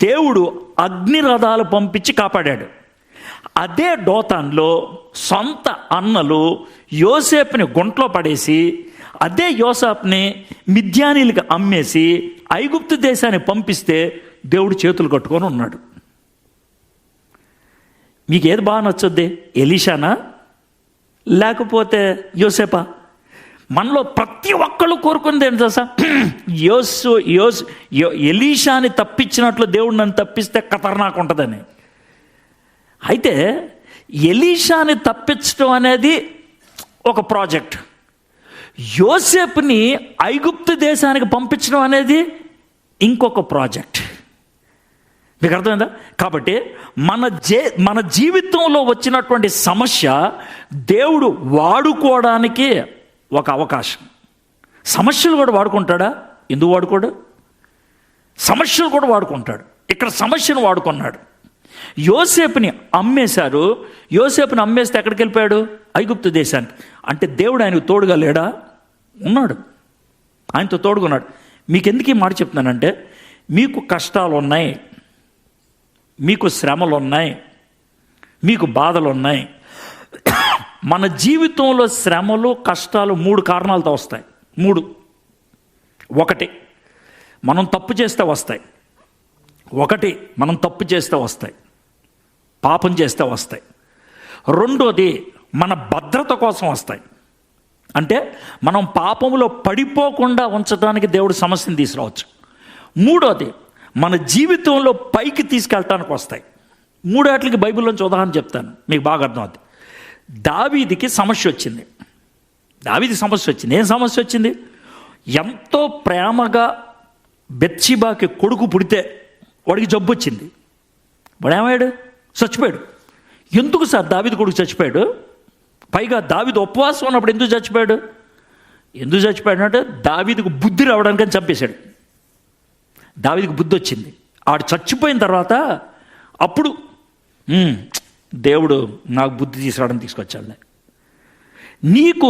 దేవుడు అగ్నిరథాలు పంపించి కాపాడాడు. అదే డోతాన్లో సొంత అన్నలు యోసేపుని గుంట్లో పడేసి, అదే యోసేపుని మిద్యానీలకు అమ్మేసి ఐగుప్తు దేశాన్ని పంపిస్తే దేవుడు చేతులు కట్టుకొని ఉన్నాడు. మీకు ఏది బాగా నచ్చుద్ది? ఎలీషానా లేకపోతే యోసేపా? మనలో ప్రతి ఒక్కళ్ళు కోరుకుంది ఏంటి తెలుసా? ఎలీషాని తప్పించినట్లు దేవుడు నన్ను తప్పిస్తే ఖతర్నాక్ ఉంటుందని. అయితే ఎలీషాని తప్పించడం అనేది ఒక ప్రాజెక్ట్, యోసేపుని ఐగుప్తు దేశానికి పంపించడం అనేది ఇంకొక ప్రాజెక్ట్. మీకు అర్థమైందా? కాబట్టి మన జీవితంలో వచ్చినటువంటి సమస్య దేవుడు వాడుకోవడానికి ఒక అవకాశం. సమస్యలు కూడా వాడుకుంటాడా? ఎందుకు వాడుకోడు? సమస్యలు కూడా వాడుకుంటాడు. ఇక్కడ సమస్యను వాడుకున్నాడు. యోసేపుని అమ్మేశారు. యోసేపుని అమ్మేస్తే ఎక్కడికి వెళ్ళిపోయాడు? ఐగుప్తు దేశానికి. అంటే దేవుడు ఆయనకు తోడుగా లేడా? ఉన్నాడు, ఆయనతో తోడుకున్నాడు. మీకు ఎందుకు ఈ మాట చెప్తున్నానంటే, మీకు కష్టాలు ఉన్నాయి, మీకు శ్రమలు ఉన్నాయి, మీకు బాధలు ఉన్నాయి. మన జీవితంలో శ్రమలు కష్టాలు 3 కారణాలతో వస్తాయి. 3. 1, మనం తప్పు చేస్తే వస్తాయి. 1, మనం తప్పు చేస్తే వస్తాయి, పాపం చేస్తే వస్తాయి. 2, మన భద్రత కోసం వస్తాయి. అంటే మనం పాపంలో పడిపోకుండా ఉంచడానికి దేవుడు సమస్యను తీసుకురావచ్చు. 3, మన జీవితంలో పైకి తీసుకెళ్ళటానికి వస్తాయి. 3 బైబిల్లోంచి ఉదాహరణ చెప్తాను, మీకు బాగా అర్థం అవుతుంది. దావీదికి సమస్య వచ్చింది. ఏం సమస్య వచ్చింది? ఎంతో ప్రేమగా బెత్షెబాకి కొడుకు పుడితే వాడికి జబ్బు వచ్చింది. వాడు ఏమయ్యాడు? చచ్చిపోయాడు. ఎందుకు సార్ దావీదు కొడుకు చచ్చిపోయాడు? పైగా దావీదు ఉపవాసం ఉన్నప్పుడు ఎందుకు చచ్చిపోయాడు అంటే దావీదుకు బుద్ధి రావడానికని చంపేశాడు. దావీదుకు బుద్ధి వచ్చింది. ఆడు చచ్చిపోయిన తర్వాత అప్పుడు దేవుడు నాకు బుద్ధి తీసుకురావడానికి తీసుకొచ్చాడు. నీకు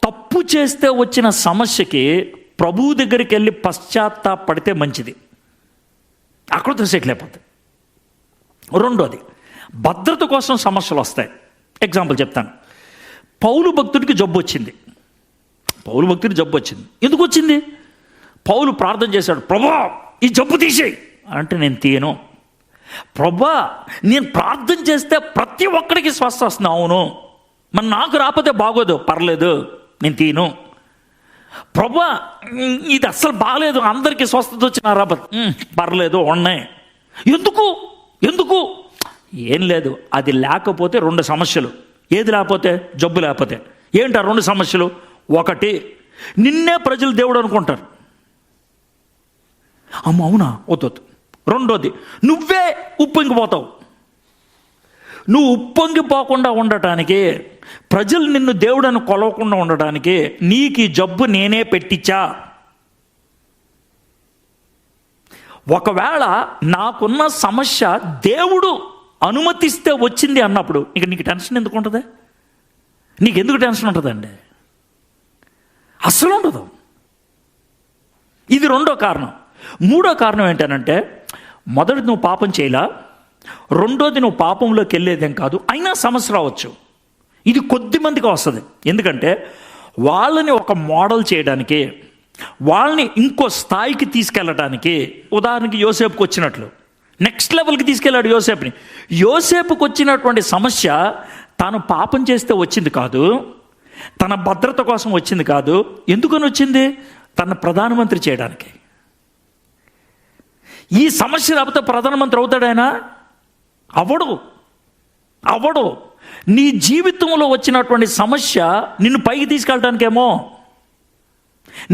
తప్పు చేస్తే వచ్చిన సమస్యకి ప్రభువు దగ్గరికి వెళ్ళి పశ్చాత్తాపడితే మంచిది. అక్కడతో సెటిల్ అయిపోతుంది. 2, భద్రత కోసం సమస్యలు వస్తాయి. ఎగ్జాంపుల్ చెప్తాను. పౌలు భక్తుడికి జబ్బు వచ్చింది. ఎందుకు వచ్చింది? పౌలు ప్రార్థన చేశాడు, ప్రభా ఈ జబ్బు తీసేయి అంటే, నేను తీయను. ప్రభా నేను ప్రార్థన చేస్తే ప్రతి ఒక్కడికి స్వస్థ వస్తుంది. అవును, మరి నాకు రాకపోతే బాగోదు, పర్లేదు, నేను తీయను. ప్రభా ఇది అస్సలు బాగలేదు, అందరికీ స్వస్థత వచ్చిన రాబోదు, పర్లేదు, ఉన్నాయి. ఎందుకు? ఏం లేదు, అది లేకపోతే 2 సమస్యలు. ఏది లేకపోతే? జబ్బు లేకపోతే. ఏంటి ఆ 2 సమస్యలు? 1, నిన్నే ప్రజలు దేవుడు అనుకుంటారు. అమ్మ అవునా, వద్దు. 2, నువ్వే ఉప్పొంగిపోతావు. నువ్వు ఉప్పొంగిపోకుండా ఉండటానికి, ప్రజలు నిన్ను దేవుడని కొలవకుండా ఉండటానికి నీకు ఈ జబ్బు నేనే పెట్టించా. ఒకవేళ నాకున్న సమస్య దేవుడు అనుమతిస్తే వచ్చింది అన్నప్పుడు ఇక నీకు టెన్షన్ ఎందుకు ఉంటుంది? నీకెందుకు టెన్షన్ ఉంటుందండి? అస్సలు ఉండదు. ఇది 2వ కారణం. 3వ కారణం ఏంటనంటే, మొదటి నువ్వు పాపం చేయలా, 2వది నువ్వు పాపంలోకి వెళ్ళేదేం కాదు, అయినా సమస్య రావచ్చు. ఇది కొద్ది మందికి వస్తుంది. ఎందుకంటే వాళ్ళని ఒక మోడల్ చేయడానికి, వాళ్ళని ఇంకో స్థాయికి తీసుకెళ్ళడానికి, ఉదాహరణకి యోసేపుకి వచ్చినట్లు నెక్స్ట్ లెవెల్కి తీసుకెళ్ళాడు యోసేపుని. యోసేపుకి వచ్చినటువంటి సమస్య తాను పాపం చేస్తే వచ్చింది కాదు, తన భద్రత కోసం వచ్చింది కాదు. ఎందుకని వచ్చింది? తన ప్రధానమంత్రి చేయడానికి. ఈ సమస్య రాకపోతే ప్రధానమంత్రి అవుతాడాయన? అవడు. నీ జీవితంలో వచ్చినటువంటి సమస్య నిన్ను పైకి తీసుకెళ్ళటానికేమో,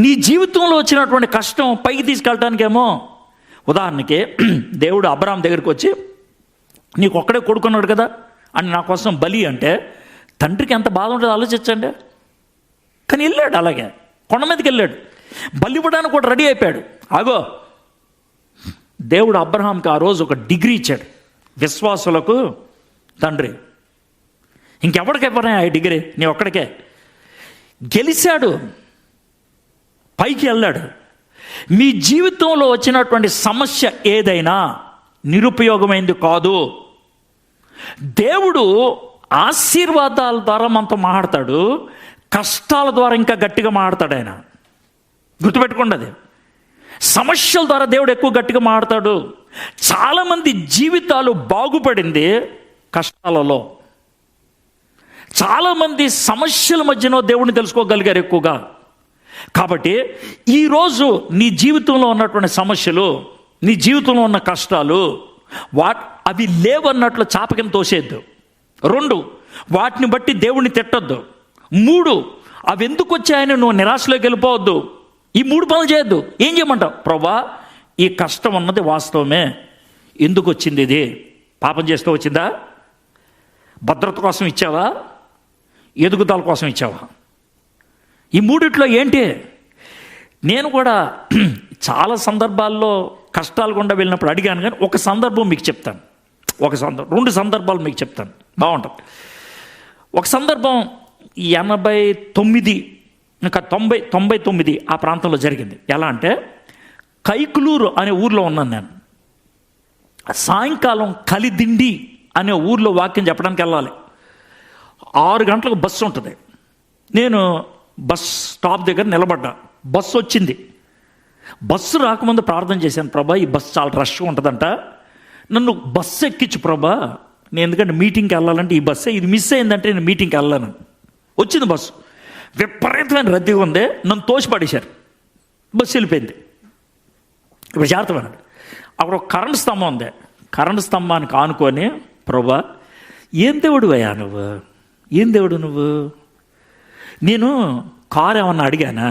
నీ జీవితంలో వచ్చినటువంటి కష్టం పైకి తీసుకెళ్ళటానికేమో. ఉదాహరణకి దేవుడు అబ్రాహాం దగ్గరికి వచ్చి, నీకు ఒక్కడే కొడుకున్నాడు కదా అని నా కోసం బలి అంటే తండ్రికి ఎంత బాధ ఉంటుందో ఆలోచించండి. కానీ వెళ్ళాడు, అలాగే కొండ మీదకి వెళ్ళాడు, బలి ఇవ్వడానికి కూడా రెడీ అయిపోయాడు. ఆగో, దేవుడు అబ్రహాంకి ఆ రోజు ఒక డిగ్రీ ఇచ్చాడు, విశ్వాసులకు తండ్రి. ఇంకెవరికి ఇవ్వరా ఆ డిగ్రీ? నీ ఒక్కడికే. గెలిచాడు, పైకి వెళ్ళాడు. మీ జీవితంలో వచ్చినటువంటి సమస్య ఏదైనా నిరుపయోగమైంది కాదు. దేవుడు ఆశీర్వాదాల ద్వారా మనతో మాట్లాడతాడు, కష్టాల ద్వారా ఇంకా గట్టిగా మాట్లాడతాడు ఆయన. గుర్తుపెట్టుకోండి, అది సమస్యల ద్వారా దేవుడు ఎక్కువ గట్టిగా మాట్లాడతాడు. చాలామంది జీవితాలు బాగుపడింది కష్టాలలో. చాలామంది సమస్యల మధ్యలో దేవుడిని తెలుసుకోగలిగారు ఎక్కువగా. కాబట్టి ఈరోజు నీ జీవితంలో ఉన్నటువంటి సమస్యలు, నీ జీవితంలో ఉన్న కష్టాలు, అవి లేవన్నట్లు చాప కింద తోసేద్దు. 2, వాటిని బట్టి దేవుణ్ణి తిట్టొద్దు. 3, అవి ఎందుకు వచ్చాయని నువ్వు నిరాశలోకి వెళ్ళిపోవద్దు. ఈ 3 పనులు చేయొద్దు. ఏం చేయమంటావు? ప్రభా, ఈ కష్టం అన్నది వాస్తవమే, ఎందుకు వచ్చింది? ఇది పాపం చేస్తూ వచ్చిందా? భద్రత కోసం ఇచ్చావా? ఎదుగుదల కోసం ఇచ్చావా? ఈ 3 ఏంటి? నేను కూడా చాలా సందర్భాల్లో కష్టాలు గుండా వెళ్ళినప్పుడు అడిగాను, కానీ ఒక సందర్భం మీకు చెప్తాను. 2 సందర్భాలు మీకు చెప్తాను, బాగుంటుంది. ఒక సందర్భం 89 ఇంకా 99 ఆ ప్రాంతంలో జరిగింది. ఎలా అంటే, కైకులూరు అనే ఊర్లో ఉన్నాను నేను. సాయంకాలం కలిదిండి అనే ఊర్లో వాక్యం చెప్పడానికి వెళ్ళాలి. 6 గంటలకు బస్సు ఉంటుంది. నేను బస్ స్టాప్ దగ్గర నిలబడ్డా. బస్సు వచ్చింది. బస్సు రాకముందు ప్రార్థన చేశాను, ప్రభా ఈ బస్సు చాలా రష్గా ఉంటుందంట, నన్ను బస్సు ఎక్కించు ప్రభా, నేను ఎందుకంటే మీటింగ్కి వెళ్ళాలంటే ఈ బస్సే, ఇది మిస్ అయిందంటే నేను మీటింగ్కి వెళ్ళాను. వచ్చింది బస్సు, విపరీతమైన రద్దీగా ఉంది, నన్ను తోసిపడేశారు, బస్సు వెళ్ళిపోయింది. ఇప్పుడు జాగ్రత్త, అక్కడ ఒక కరెంట్ స్తంభం ఉంది. కరెంట్ స్తంభానికి ఆనుకొని, ప్రభా ఏం దేవుడు అయ్యా నువ్వు, ఏం దేవుడు నువ్వు, నేను కారు ఏమన్నా అడిగానా,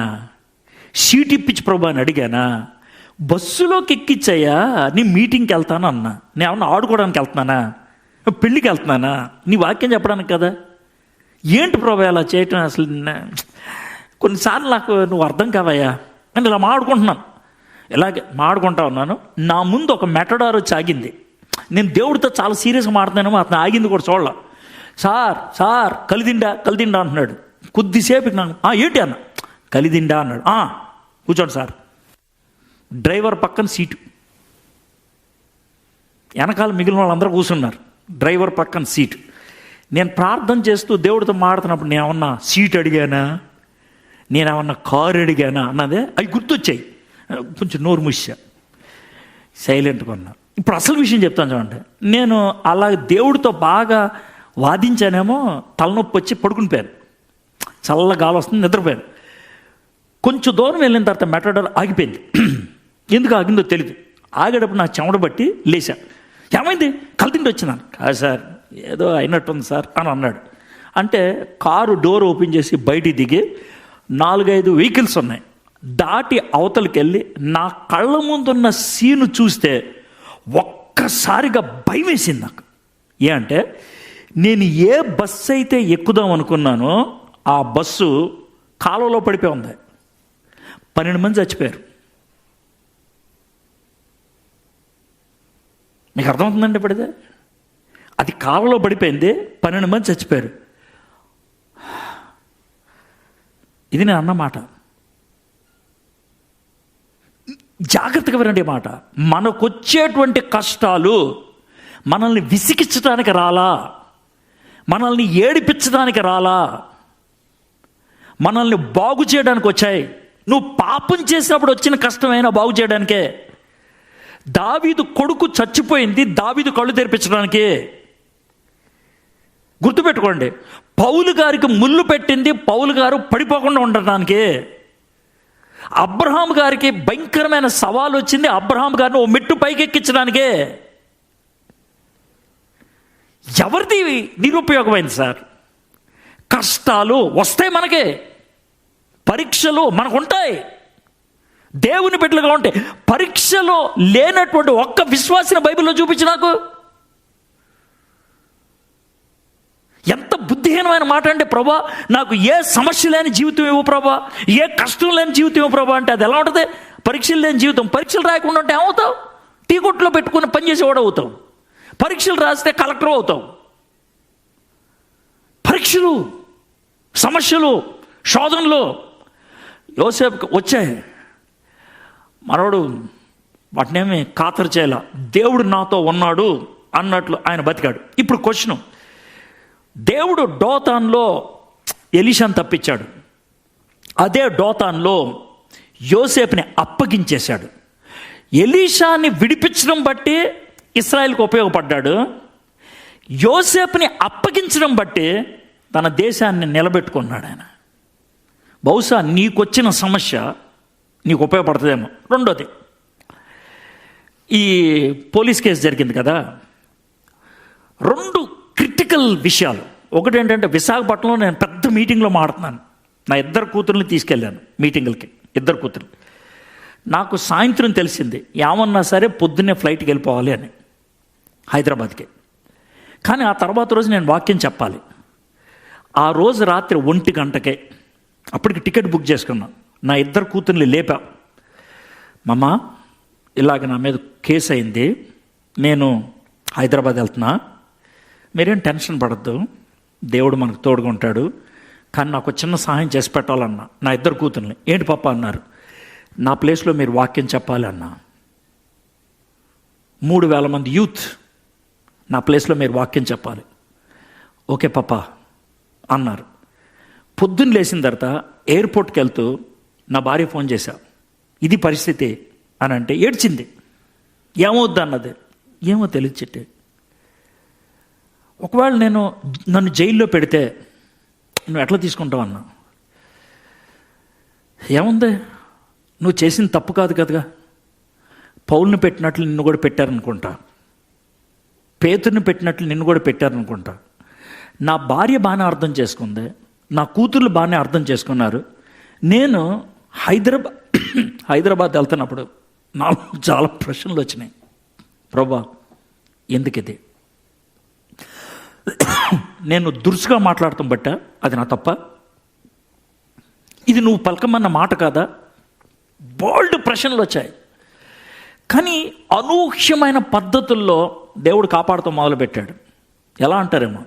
సీట్ ఇప్పించి ప్రభా అని అడిగానా, బస్సులోకి ఎక్కించయ్యా, నీ మీటింగ్కి వెళ్తాను అన్నా, నేను ఏమన్నా ఆడుకోవడానికి వెళ్తున్నానా, పెళ్ళికి వెళ్తున్నానా, నీ వాక్యం చెప్పడానికి కదా, ఏంటి ప్రభా అలా చేయటం, అసలు కొన్నిసార్లు నాకు నువ్వు అర్థం కావయ్యా అని ఇలా మాడుకుంటున్నాను. ఇలాగే మాడుకుంటా ఉన్నాను. నా ముందు ఒక మెటడార్ వచ్చి ఆగింది. నేను దేవుడితో చాలా సీరియస్గా మాడుతున్నానేమో, అతను ఆగింది కూడా చూడాల. సార్ కలిదిండా అంటున్నాడు. కొద్దిసేపు నాకు ఏంటి అన్న, కలిదిండా అన్నాడు. కూర్చోండి సార్. డ్రైవర్ పక్కన సీటు, వెనకాల మిగిలిన వాళ్ళందరూ కూర్చున్నారు. డ్రైవర్ పక్కన సీటు. నేను ప్రార్థన చేస్తూ దేవుడితో మాడుతున్నప్పుడు నేనేమన్నా సీట్ అడిగానా, నేనేమన్నా కారు అడిగానా అన్నదే అవి గుర్తొచ్చాయి. కొంచెం నోరు మూసా, సైలెంట్గా ఉన్నా. ఇప్పుడు అసలు విషయం చెప్తాను చూడండి. నేను అలా దేవుడితో బాగా వాదించానేమో, తలనొప్పి వచ్చి పడుకుని పోయాను. చల్ల గాలి వస్తుంది, నిద్రపోయాను. కొంచెం దూరం వెళ్ళిన తర్వాత మెట్రోడర్ ఆగిపోయింది. ఎందుకు ఆగిందో తెలియదు. ఆగేటప్పుడు నా చెమట బట్టి లేచా. ఏమైంది, కలిదిండి వచ్చినాను. కాదు సార్, ఏదో అయినట్టుంది సార్ అని అన్నాడు. అంటే కారు డోర్ ఓపెన్ చేసి బయటికి దిగి 4-5 వెహికల్స్ ఉన్నాయి, దాటి అవతలికి వెళ్ళి నా కళ్ళ ముందున్న సీను చూస్తే ఒక్కసారిగా భయం వేసింది నాకు. అంటే నేను ఏ బస్సు అయితే ఎక్కుదాం అనుకున్నానో ఆ బస్సు కాలువలో పడిపోయి ఉంది. 12 మంది చచ్చిపోయారు. మీకు అర్థమవుతుందండి? ఇప్పుడే అది కాలువలో పడిపోయింది, 12 మంది చచ్చిపోయారు. ఇది నేను అన్నమాట. జాగ్రత్తగా వినండి మాట. మనకొచ్చేటువంటి కష్టాలు మనల్ని విసిగించడానికి రాలా, మనల్ని ఏడిపించడానికి రాలా, మనల్ని బాగు చేయడానికి వచ్చాయి. నువ్వు పాపం చేసినప్పుడు వచ్చిన కష్టమైనా బాగు చేయడానికే. దావీదు కొడుకు చచ్చిపోయింది దావీదు కళ్ళు తెరిపించడానికి. గుర్తుపెట్టుకోండి, పౌలు గారికి ముళ్ళు పెట్టింది పౌలు గారు పడిపోకుండా ఉండటానికి. అబ్రహాం గారికి భయంకరమైన సవాలు వచ్చింది అబ్రహాం గారిని ఓ మెట్టు పైకెక్కించడానికే. ఎవరిది నిరుపయోగమైంది సార్? కష్టాలు వస్తాయి, మనకే పరీక్షలు మనకు ఉంటాయి, దేవుని బిడ్డలుగా ఉంటాయి. పరీక్షలో లేనటువంటి ఒక్క విశ్వాసిని బైబిల్లో చూపించి నాకు. ఎంత బుద్ధిహీనమైన మాట అంటే, ప్రభా నాకు ఏ సమస్య లేని జీవితం ఇవ్వు ప్రభా, ఏ కష్టం లేని జీవితం ఇవ్వు ప్రభా అంటే అది ఎలా ఉంటుంది? పరీక్షలు లేని జీవితం. పరీక్షలు రాయకుండా ఉంటే ఏమవుతావు? టీ కొట్టులో పెట్టుకుని పనిచేసేవాడు అవుతావు. పరీక్షలు రాస్తే కలెక్టర్ అవుతావు. పరీక్షలు, సమస్యలు, శోధనలు యోసేపుకి వచ్చాయి. మనోడు వాటినేమి ఖాతరు చేయాల. దేవుడు నాతో ఉన్నాడు అన్నట్లు ఆయన బతికాడు. ఇప్పుడు క్వశ్చన్, దేవుడు డోతాన్లో ఎలీషాను తప్పించాడు, అదే డోతాన్లో యోసేపుని అప్పగించేశాడు. ఎలీషాని విడిపించడం బట్టి ఇశ్రాయేలుకు ఉపయోగపడ్డాడు, యోసేపుని అప్పగించడం బట్టి తన దేశాన్ని నిలబెట్టుకున్నాడు ఆయన. బహుశా నీకొచ్చిన సమస్య నీకు ఉపయోగపడుతుందేమో. రెండోది, ఈ పోలీస్ కేసు జరిగింది కదా, 2 క్రిటికల్ విషయాలు. ఒకటి ఏంటంటే, విశాఖపట్నంలో నేను పెద్ద మీటింగ్లో మాట్లాడుతున్నాను. నా 2 కూతుర్ని తీసుకెళ్ళాను మీటింగులకి, 2 కూతురు. నాకు సాయంత్రం తెలిసింది ఏమన్నా సరే పొద్దున్నే ఫ్లైట్కి వెళ్ళిపోవాలి అని హైదరాబాద్కి. కానీ ఆ తర్వాత రోజు నేను వాక్యం చెప్పాలి. ఆ రోజు రాత్రి 1 గంటకే అప్పటికి టికెట్ బుక్ చేసుకున్నాను. నా 2 కూతుర్ని లేపా. మమ్మ, ఇలాగ నా మీద కేసు అయింది, నేను హైదరాబాద్ వెళ్తున్నా, మీరేం టెన్షన్ పడద్దు, దేవుడు మనకు తోడుగా ఉంటాడు, కానీ నాకు చిన్న సహాయం చేసి పెట్టాలన్నా నా 2 కూతుర్ని. ఏంటి పాప అన్నారు. నా ప్లేస్లో మీరు వాక్యం చెప్పాలి అన్నా. 3,000 మంది యూత్ నా ప్లేస్లో మీరు వాక్యం చెప్పాలి. ఓకే పాప అన్నారు. పొద్దున్న లేచిన తర్వాత ఎయిర్పోర్ట్కి వెళ్తూ నా భార్య ఫోన్ చేశా, ఇది పరిస్థితి అని అంటే ఏడ్చింది. ఏమవుద్ది అన్నది. ఏమో తెలియదు చెట్టే, ఒకవేళ నన్ను జైల్లో పెడితే నువ్వు ఎట్లా తీసుకుంటావు అన్నా. ఏముంది, నువ్వు చేసిన తప్పు కాదు కదగా. పౌల్ని పెట్టినట్లు నిన్ను కూడా పెట్టారనుకుంటా, పేతుర్ని పెట్టినట్లు నిన్ను కూడా పెట్టారనుకుంటా. నా భార్య బాగానే అర్థం చేసుకుంది, నా కూతుర్లు బాగానే అర్థం చేసుకున్నారు. నేను హైదరాబాద్ వెళ్తున్నప్పుడు నాకు చాలా ప్రశ్నలు వచ్చినాయి. ప్రభా, ఎందుకు ఇది? నేను దురుసుగా మాట్లాడతాం బట్ట అది నా తప్ప? ఇది నువ్వు పలకమన్న మాట కాదా? బోల్డ్ ప్రశ్నలు వచ్చాయి. కానీ అనూహ్యమైన పద్ధతుల్లో దేవుడు కాపాడుతూ మొదలుపెట్టాడు. ఎలా అంటారేమో,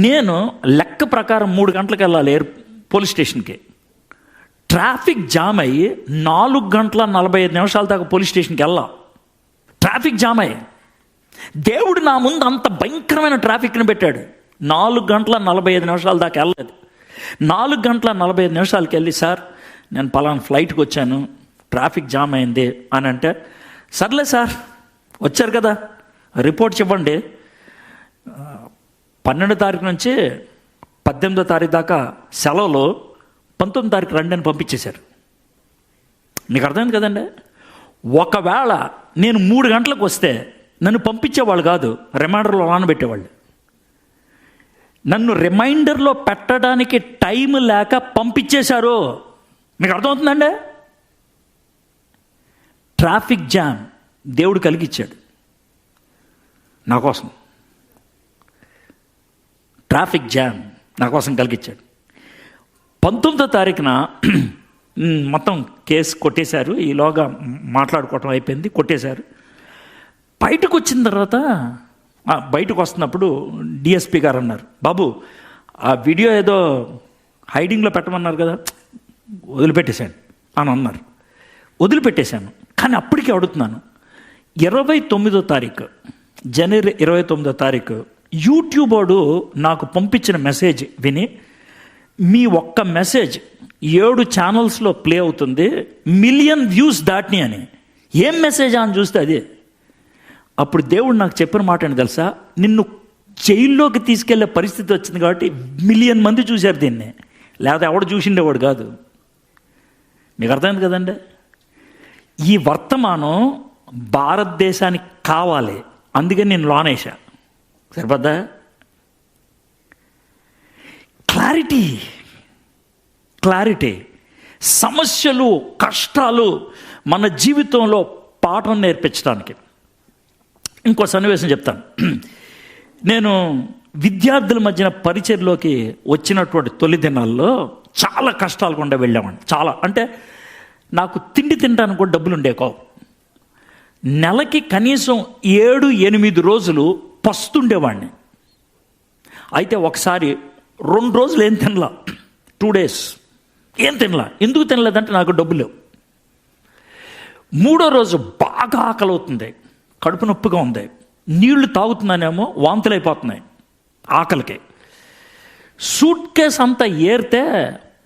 నేను లెక్క ప్రకారం 3 గంటలకు వెళ్ళాలి పోలీస్ స్టేషన్కి. ట్రాఫిక్ జామ్ అయ్యి 4 గంటల 45 నిమిషాల దాకా పోలీస్ స్టేషన్కి వెళ్ళా. ట్రాఫిక్ జామ్ అయ్యి దేవుడు నా ముందు అంత భయంకరమైన ట్రాఫిక్ని పెట్టాడు. 4 గంటల 45 నిమిషాల దాకా వెళ్ళలేదు. 4 గంటల 45 నిమిషాలకి వెళ్ళి, సార్ నేను పలానా ఫ్లైట్కి వచ్చాను, ట్రాఫిక్ జామ్ అయింది అని అంటే, సర్లే సార్ వచ్చారు కదా రిపోర్ట్ చెప్పండి, 12వ తారీఖు నుంచి 18వ తారీఖు దాకా సెలవులు, 19వ తారీఖు రండి అని పంపించేశారు. మీకు అర్థమైంది కదండి. ఒకవేళ నేను 3 గంటలకు వస్తే నన్ను పంపించేవాళ్ళు కాదు, రిమైండర్లో నానబెట్టేవాళ్ళు. నన్ను రిమైండర్లో పెట్టడానికి టైం లేక పంపించేశారు. మీకు అర్థమవుతుందండి. ట్రాఫిక్ జామ్ దేవుడు కలిగిచ్చాడు నా కోసం. ట్రాఫిక్ జామ్ నా కోసం కలిగించాడు. 19వ తారీఖున మొత్తం కేసు కొట్టేశారు. ఈలోగా మాట్లాడుకోవటం అయిపోయింది, కొట్టేశారు. బయటకు వచ్చిన తర్వాత బయటకు వస్తున్నప్పుడు డిఎస్పి గారు అన్నారు, బాబు ఆ వీడియో ఏదో హైడింగ్లో పెట్టమన్నారు కదా, వదిలిపెట్టేశాను అని అన్నారు. వదిలిపెట్టేశాను. కానీ అప్పటికే అడుగుతున్నాను, 29వ తారీఖు జనవరి 29వ తారీఖు యూట్యూబ్ వాడు నాకు పంపించిన మెసేజ్ విని, మీ ఒక్క మెసేజ్ 7 ఛానల్స్లో ప్లే అవుతుంది, 1 మిలియన్ వ్యూస్ దాటిని అని. ఏం మెసేజ్ అని చూస్తే అదే. అప్పుడు దేవుడు నాకు చెప్పిన మాట ఏంటి తెలుసా, నిన్ను జైల్లోకి తీసుకెళ్లే పరిస్థితి వచ్చింది కాబట్టి 1 మిలియన్ మంది చూశారు దీన్ని, లేదా ఎవడు చూసిండేవాడు కాదు. మీకు అర్థమైంది కదండి. ఈ వర్తమానం భారతదేశానికి కావాలి, అందుకని నేను లోనేసా. సరిపోద్దా? క్లారిటీ. సమస్యలు, కష్టాలు మన జీవితంలో పాఠం నేర్పించడానికి. ఇంకో సన్నివేశం చెప్తాను. నేను విద్యార్థుల మధ్యన పరిచయలోకి వచ్చినటువంటి తొలి దినాల్లో చాలా కష్టాలు గుండా వెళ్ళామండి. చాలా అంటే నాకు తిండి తినడానికి కూడా డబ్బులు ఉండే కావు. నెలకి కనీసం 7-8 రోజులు పస్తుండేవాడిని. అయితే ఒకసారి 2 రోజులు ఏం తినలా, 2 days ఏం తినలా. ఎందుకు తినలేదంటే నాకు డబ్బులు లేవు. 3వ రోజు బాగా ఆకలి అవుతుంది, కడుపు నొప్పిగా ఉంది, నీళ్లు తాగుతున్నానేమో వాంతులు అయిపోతున్నాయి ఆకలికి. సూట్ కేస్ అంతా ఏరితే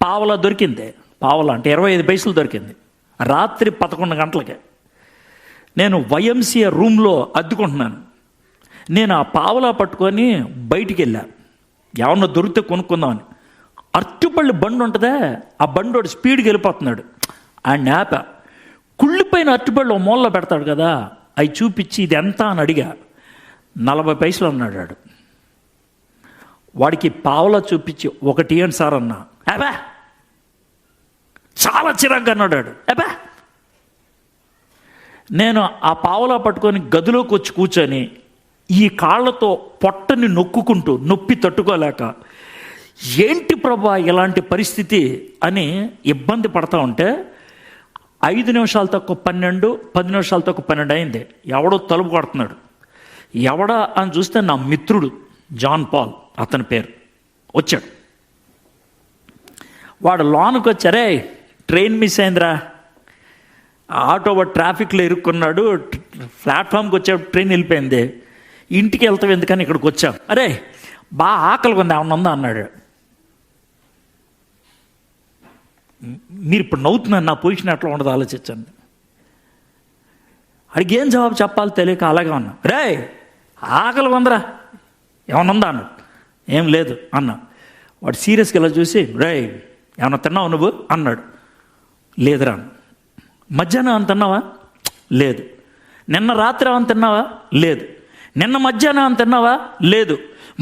పావలా దొరికింది. పావలా అంటే 25 పైసలు దొరికింది. రాత్రి 11 గంటలకి నేను వైఎంసీఏ రూమ్లో అద్దుకుంటున్నాను. నేను ఆ పావలా పట్టుకొని బయటికి వెళ్ళా, ఏమన్నా దొరికితే కొనుక్కుందామని. అరటిపళ్ళు బండి ఉంటుందే, ఆ బండోడు స్పీడ్కి వెళ్ళిపోతున్నాడు. ఆ నేప కుళ్ళిపోయిన అరటిపళ్ళు ఓ మూలలో పెడతాడు కదా, అవి చూపించి ఇది ఎంత అని అడిగా. 40 పైసలు అన్నాడు వాడు. వాడికి పావలా చూపించి ఒకటి ఏంటి సార్ అన్నా. అబ్బా చాలా చిరాగ్గా అన్నాడు వాడు. అబ్బా నేను ఆ పావలా పట్టుకొని గదిలోకి వచ్చి కూర్చొని ఈ కాళ్ళతో పొట్టని నొక్కుకుంటూ నొప్పి తట్టుకోలేక, ఏంటి ప్రభా ఇలాంటి పరిస్థితి అని ఇబ్బంది పడతా ఉంటే 5 నిమిషాలు తక్కువ 12, 10 నిమిషాలు తక్కువ 12 అయింది. ఎవడో తలుపు కొడుతున్నాడు. ఎవడా అని చూస్తే నా మిత్రుడు జాన్ పాల్ అతని పేరు వచ్చాడు. వాడు లోనికి వచ్చారే, ట్రైన్ మిస్ అయిందిరా, ఆటో వాడు ట్రాఫిక్లో ఇరుక్కున్నాడు, ప్లాట్ఫామ్కి వచ్చాడు, ట్రైన్ వెళ్ళిపోయింది, ఇంటికి వెళ్తాం ఎందుకని ఇక్కడికి వచ్చాం. అరే బాగా ఆకలిగా ఉంది, ఏమన్నా ఉందా అన్నాడు. మీరు ఇప్పుడు నవ్వుతున్నాను, నా పొజిషన్ ఎట్లా ఉండదు ఆలోచించండి. అడిగి ఏం జవాబు చెప్పాలి తెలియక అలాగే ఉన్నా. రే ఆకలి ఉందరా, ఏమన్నా ఉందా అన్నాడు. ఏం లేదు అన్నా. వాడు సీరియస్గా ఇలా చూసి, రే ఏమన్నా తిన్నావు నువ్వు అన్నాడు. లేదురా. మధ్యాహ్నం ఏమన్నా తిన్నావా? లేదు. నిన్న రాత్రి ఏమన్నా తిన్నావా? లేదు. నిన్న మధ్యాహ్నం ఏమన్నా తిన్నావా? లేదు.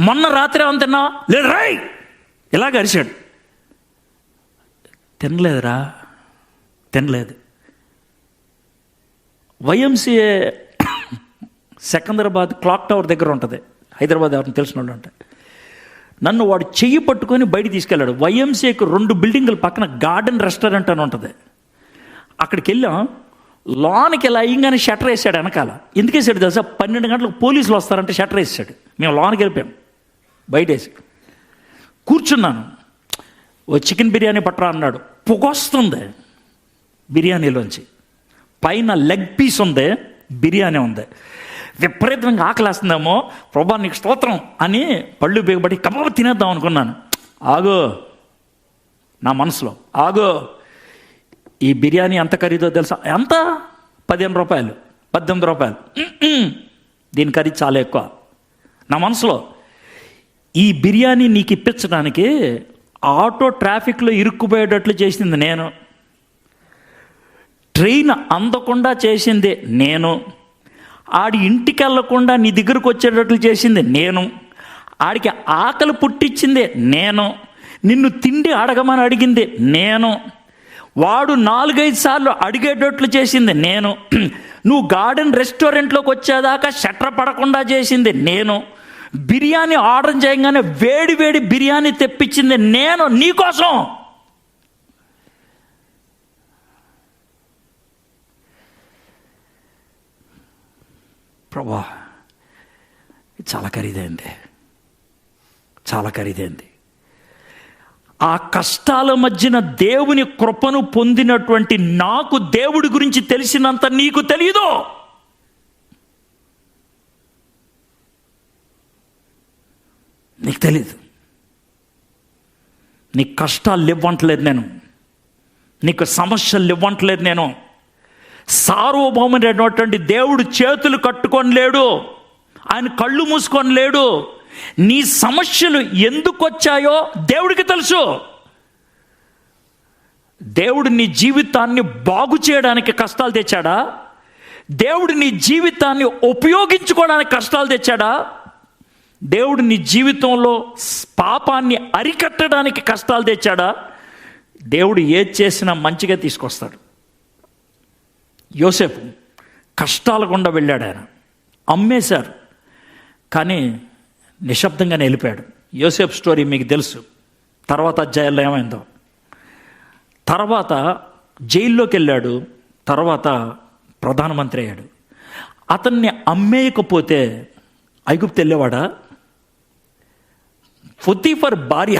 మొన్న రాత్రి ఏమన్నా తిన్నావా? లేదు. రై ఇలాగ అరిశాడు. తినలేదురా, తినలేదు. వైఎంసీఏ సికింద్రాబాద్ క్లాక్ టవర్ దగ్గర ఉంటుంది, హైదరాబాద్ ఎవరిని తెలిసిన వాళ్ళు అంటే. నన్ను వాడు చెయ్యి పట్టుకొని బయట తీసుకెళ్ళాడు. వైఎంసీఏకి 2 బిల్డింగుల పక్కన గార్డెన్ రెస్టారెంట్ అని ఉంటుంది. అక్కడికి వెళ్ళాం. లోనికి ఇలా అయ్యంగానే షట్టర్ వేసాడు వెనకాల. ఎందుకు వేసాడు తెలుసా? 12 గంటలకు పోలీసులు వస్తారంటే షట్టర్ వేసాడు. మేము లోనికి వెళ్ళిపోయాం, బయట వేసి కూర్చున్నాను. ఓ చికెన్ బిర్యానీ పట్టరా అన్నాడు. పొగొస్తుంది బిర్యానీలోంచి. పైన లెగ్ పీస్ ఉంది, బిర్యానీ ఉంది. విపరీతంగా ఆకలేస్తుందేమో, ప్రభా నీకు స్తోత్రం అని పళ్ళు బిగబడి కబాబు తినేద్దాం అనుకున్నాను. ఆగో నా మనసులో, ఆగో ఈ బిర్యానీ ఎంత ఖరీదో తెలుసా? ఎంత? 15 రూపాయలు, 18 రూపాయలు. దీని ఖరీదు చాలా ఎక్కువ. నా మనసులో ఈ బిర్యానీ నీకు ఇప్పించడానికి ఆటో ట్రాఫిక్లో ఇరుక్కుపోయేటట్లు చేసింది నేను, ట్రైన్ అందకుండా చేసింది నేను, ఆడి ఇంటికి వెళ్ళకుండా నీ దగ్గరకు వచ్చేటట్లు చేసింది నేను, ఆడికి ఆకలి పుట్టించింది నేను, నిన్ను తిండి అడగమని అడిగింది నేను, వాడు 4-5 సార్లు అడిగేటట్లు చేసింది నేను, నువ్వు గార్డెన్ రెస్టారెంట్లోకి వచ్చేదాకా షట్టర్ పడకుండా చేసింది నేను, బిర్యానీ ఆర్డర్ చేయగానే వేడి వేడి బిర్యానీ తెప్పించింది నేను నీకోసం. ప్రభా చాలా ఖరీదైంది, చాలా ఖరీదైంది. ఆ కష్టాల మధ్యన దేవుని కృపను పొందినటువంటి నాకు దేవుడి గురించి తెలిసినంత నీకు తెలీదు. నీకు తెలీదు. నీకు కష్టాలు ఇవ్వంటలేదు నేను, నీకు సమస్యలు ఇవ్వంటలేదు నేను. సార్వభౌమైనటువంటి దేవుడు చేతులు కట్టుకొని లేడు, ఆయన కళ్ళు మూసుకొని లేడు. నీ సమస్యలు ఎందుకు వచ్చాయో దేవుడికి తెలుసు. దేవుడు నీ జీవితాన్ని బాగు చేయడానికి కష్టాలు తెచ్చాడా? దేవుడు నీ జీవితాన్ని ఉపయోగించుకోవడానికి కష్టాలు తెచ్చాడా? దేవుడు నీ జీవితంలో పాపాన్ని అరికట్టడానికి కష్టాలు తెచ్చాడా? దేవుడు ఏది చేసినా మంచిగా తీసుకొస్తాడు. యోసేపు కష్టాల గుండా వెళ్ళాడు. ఆయన అమ్మేశారు, కానీ నిశ్శబ్దంగానే వెళ్ళిపోయాడు. యోసేపు స్టోరీ మీకు తెలుసు. తర్వాత అధ్యాయాల్లో ఏమైందో. తర్వాత జైల్లోకి వెళ్ళాడు, తర్వాత ప్రధానమంత్రి అయ్యాడు. అతన్ని అమ్మేయకపోతే ఐగుప్తు వెళ్ళేవాడా? పొతీఫర్ భార్య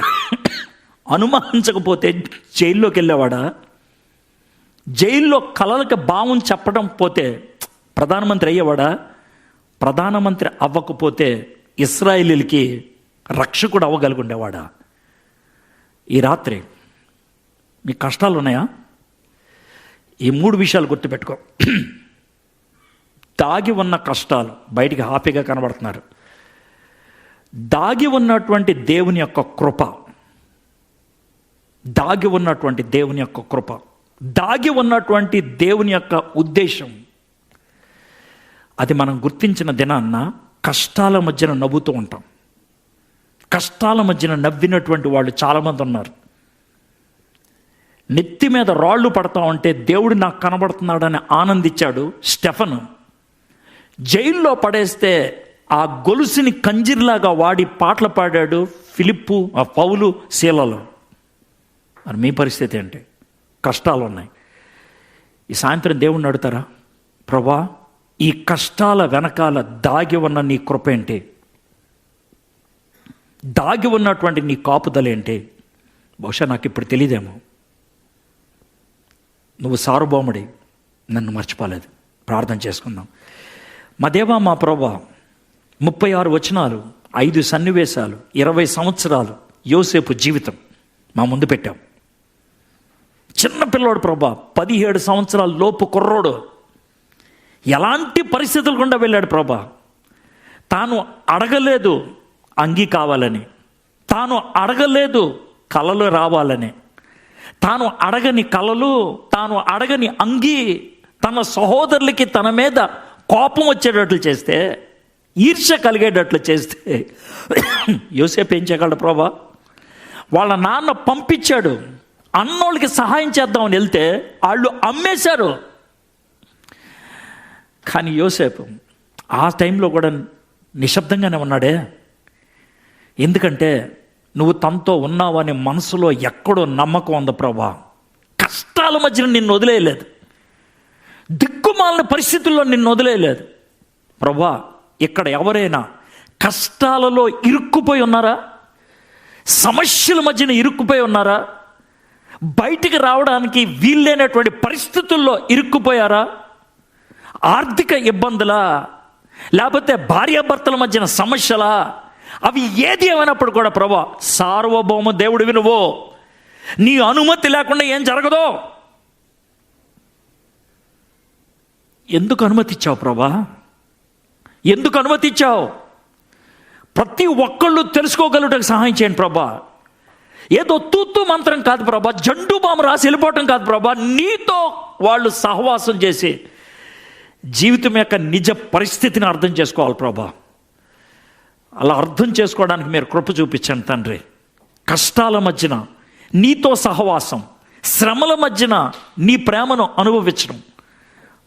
అనుమానించకపోతే జైల్లోకి వెళ్ళేవాడా? జైల్లో కలలకి భావం చెప్పడం పోతే ప్రధానమంత్రి అయ్యేవాడా? ప్రధానమంత్రి అవ్వకపోతే ఇశ్రాయేలీలకి రక్షకుడు అవ్వగలిగుండేవాడా? ఈ రాత్రి మీ కష్టాలు ఉన్నాయా? ఈ 3 విషయాలు గుర్తుపెట్టుకో. దాగి ఉన్న కష్టాలు బయటికి హ్యాపీగా కనబడుతున్నారు. దాగి ఉన్నటువంటి దేవుని యొక్క కృప, దాగి ఉన్నటువంటి దేవుని యొక్క కృప, దాగి ఉన్నటువంటి దేవుని యొక్క ఉద్దేశం, అది మనం గుర్తించిన దినాన్న కష్టాల మధ్యన నవ్వుతూ ఉంటాం. కష్టాల మధ్యన నవ్వినటువంటి వాళ్ళు చాలామంది ఉన్నారు. నెత్తి మీద రాళ్ళు పడతా ఉంటే దేవుడు నాకు కనబడుతున్నాడని ఆనందించాడు స్టెఫను. జైల్లో పడేస్తే ఆ గొలుసుని కంజిర్లాగా వాడి పాటలు పాడాడు ఫిలిప్పు, ఆ పౌలు, శీలలో. మరి మీ పరిస్థితి ఏంటి? కష్టాలు ఉన్నాయి. ఈ సాయంత్రం దేవుణ్ణి అడుగుతారా, ప్రభా ఈ కష్టాల వెనకాల దాగి ఉన్న నీ కృప ఏంటి? దాగి ఉన్నటువంటి నీ కాపుదల ఏంటి? బహుశా నాకు ఇప్పుడు తెలియదేమో. నువ్వు సార్వభౌముడి, నన్ను మర్చిపోలేదు. ప్రార్థన చేసుకుందాం. మా దేవా, మా ప్రభా, 36 వచనాలు, 5 సన్నివేశాలు, 20 సంవత్సరాలు యోసేపు జీవితం మా ముందు పెట్టాం. చిన్న పిల్లోడు ప్రభా, 17 సంవత్సరాల లోపు కుర్రోడు, ఎలాంటి పరిస్థితులు గుండా వెళ్ళాడు ప్రభా. తాను అడగలేదు అంగీ కావాలని, తాను అడగలేదు కలలు రావాలని, తాను అడగని కలలు, తాను అడగని అంగీ తన సహోదరులకి తన మీద కోపం వచ్చేటట్లు చేస్తే, ఈర్ష్య కలిగేటట్లు చేస్తే యోసేపు ఏం చేయగలడు ప్రభా? వాళ్ళ నాన్న పంపించాడు, అన్నోళ్ళకి సహాయం చేద్దామని వెళ్తే వాళ్ళు అమ్మేశారు. కానీ యోసేపు ఆ టైంలో కూడా నిశ్శబ్దంగానే ఉన్నాడే. ఎందుకంటే నువ్వు తనతో ఉన్నావని మనసులో ఎక్కడో నమ్మకం ఉంది ప్రభా. కష్టాల మధ్యన నిన్ను వదిలేయలేదు, దిక్కుమాలిన పరిస్థితుల్లో నిన్ను వదిలేయలేదు ప్రభా. ఇక్కడ ఎవరైనా కష్టాలలో ఇరుక్కుపోయి ఉన్నారా? సమస్యల మధ్యన ఇరుక్కుపోయి ఉన్నారా? బయటికి రావడానికి వీల్లేనటువంటి పరిస్థితుల్లో ఇరుక్కుపోయారా? ఆర్థిక ఇబ్బందులా, లేకపోతే భార్యాభర్తల మధ్యన సమస్యలా? అవి ఏది ఏమైనప్పుడు కూడా ప్రభా, సార్వభౌమ దేవుడివి నువ్వు, నీ అనుమతి లేకుండా ఏం జరగదో. ఎందుకు అనుమతిచ్చావు ప్రభా? ఎందుకు అనుమతిచ్చావు? ప్రతి ఒక్కళ్ళు తెలుసుకోగలుగుటకు సహాయం చేయండి ప్రభా. ఏదో తూత్తు మంత్రం కాదు ప్రభా, జండు బాము రాసి వెళ్ళిపోవటం కాదు ప్రభా. నీతో వాళ్ళు సహవాసం చేసి జీవితం యొక్క నిజ పరిస్థితిని అర్థం చేసుకోవాలి ప్రభా. అలా అర్థం చేసుకోవడానికి మీరు కృప చూపించండి తండ్రి. కష్టాల మధ్యన నీతో సహవాసం, శ్రమల మధ్యన నీ ప్రేమను అనుభవించడం,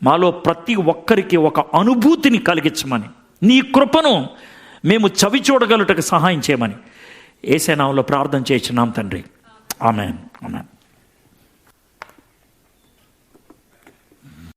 మాలో ప్రతి ఒక్కరికి ఒక అనుభూతిని కలిగించమని, నీ కృపను మేము చవి చూడగలుగుటకు సహాయం చేయమని యేసు నామములో ప్రార్థన చేయించున్నాం తండ్రి. ఆమేన్, ఆమేన్.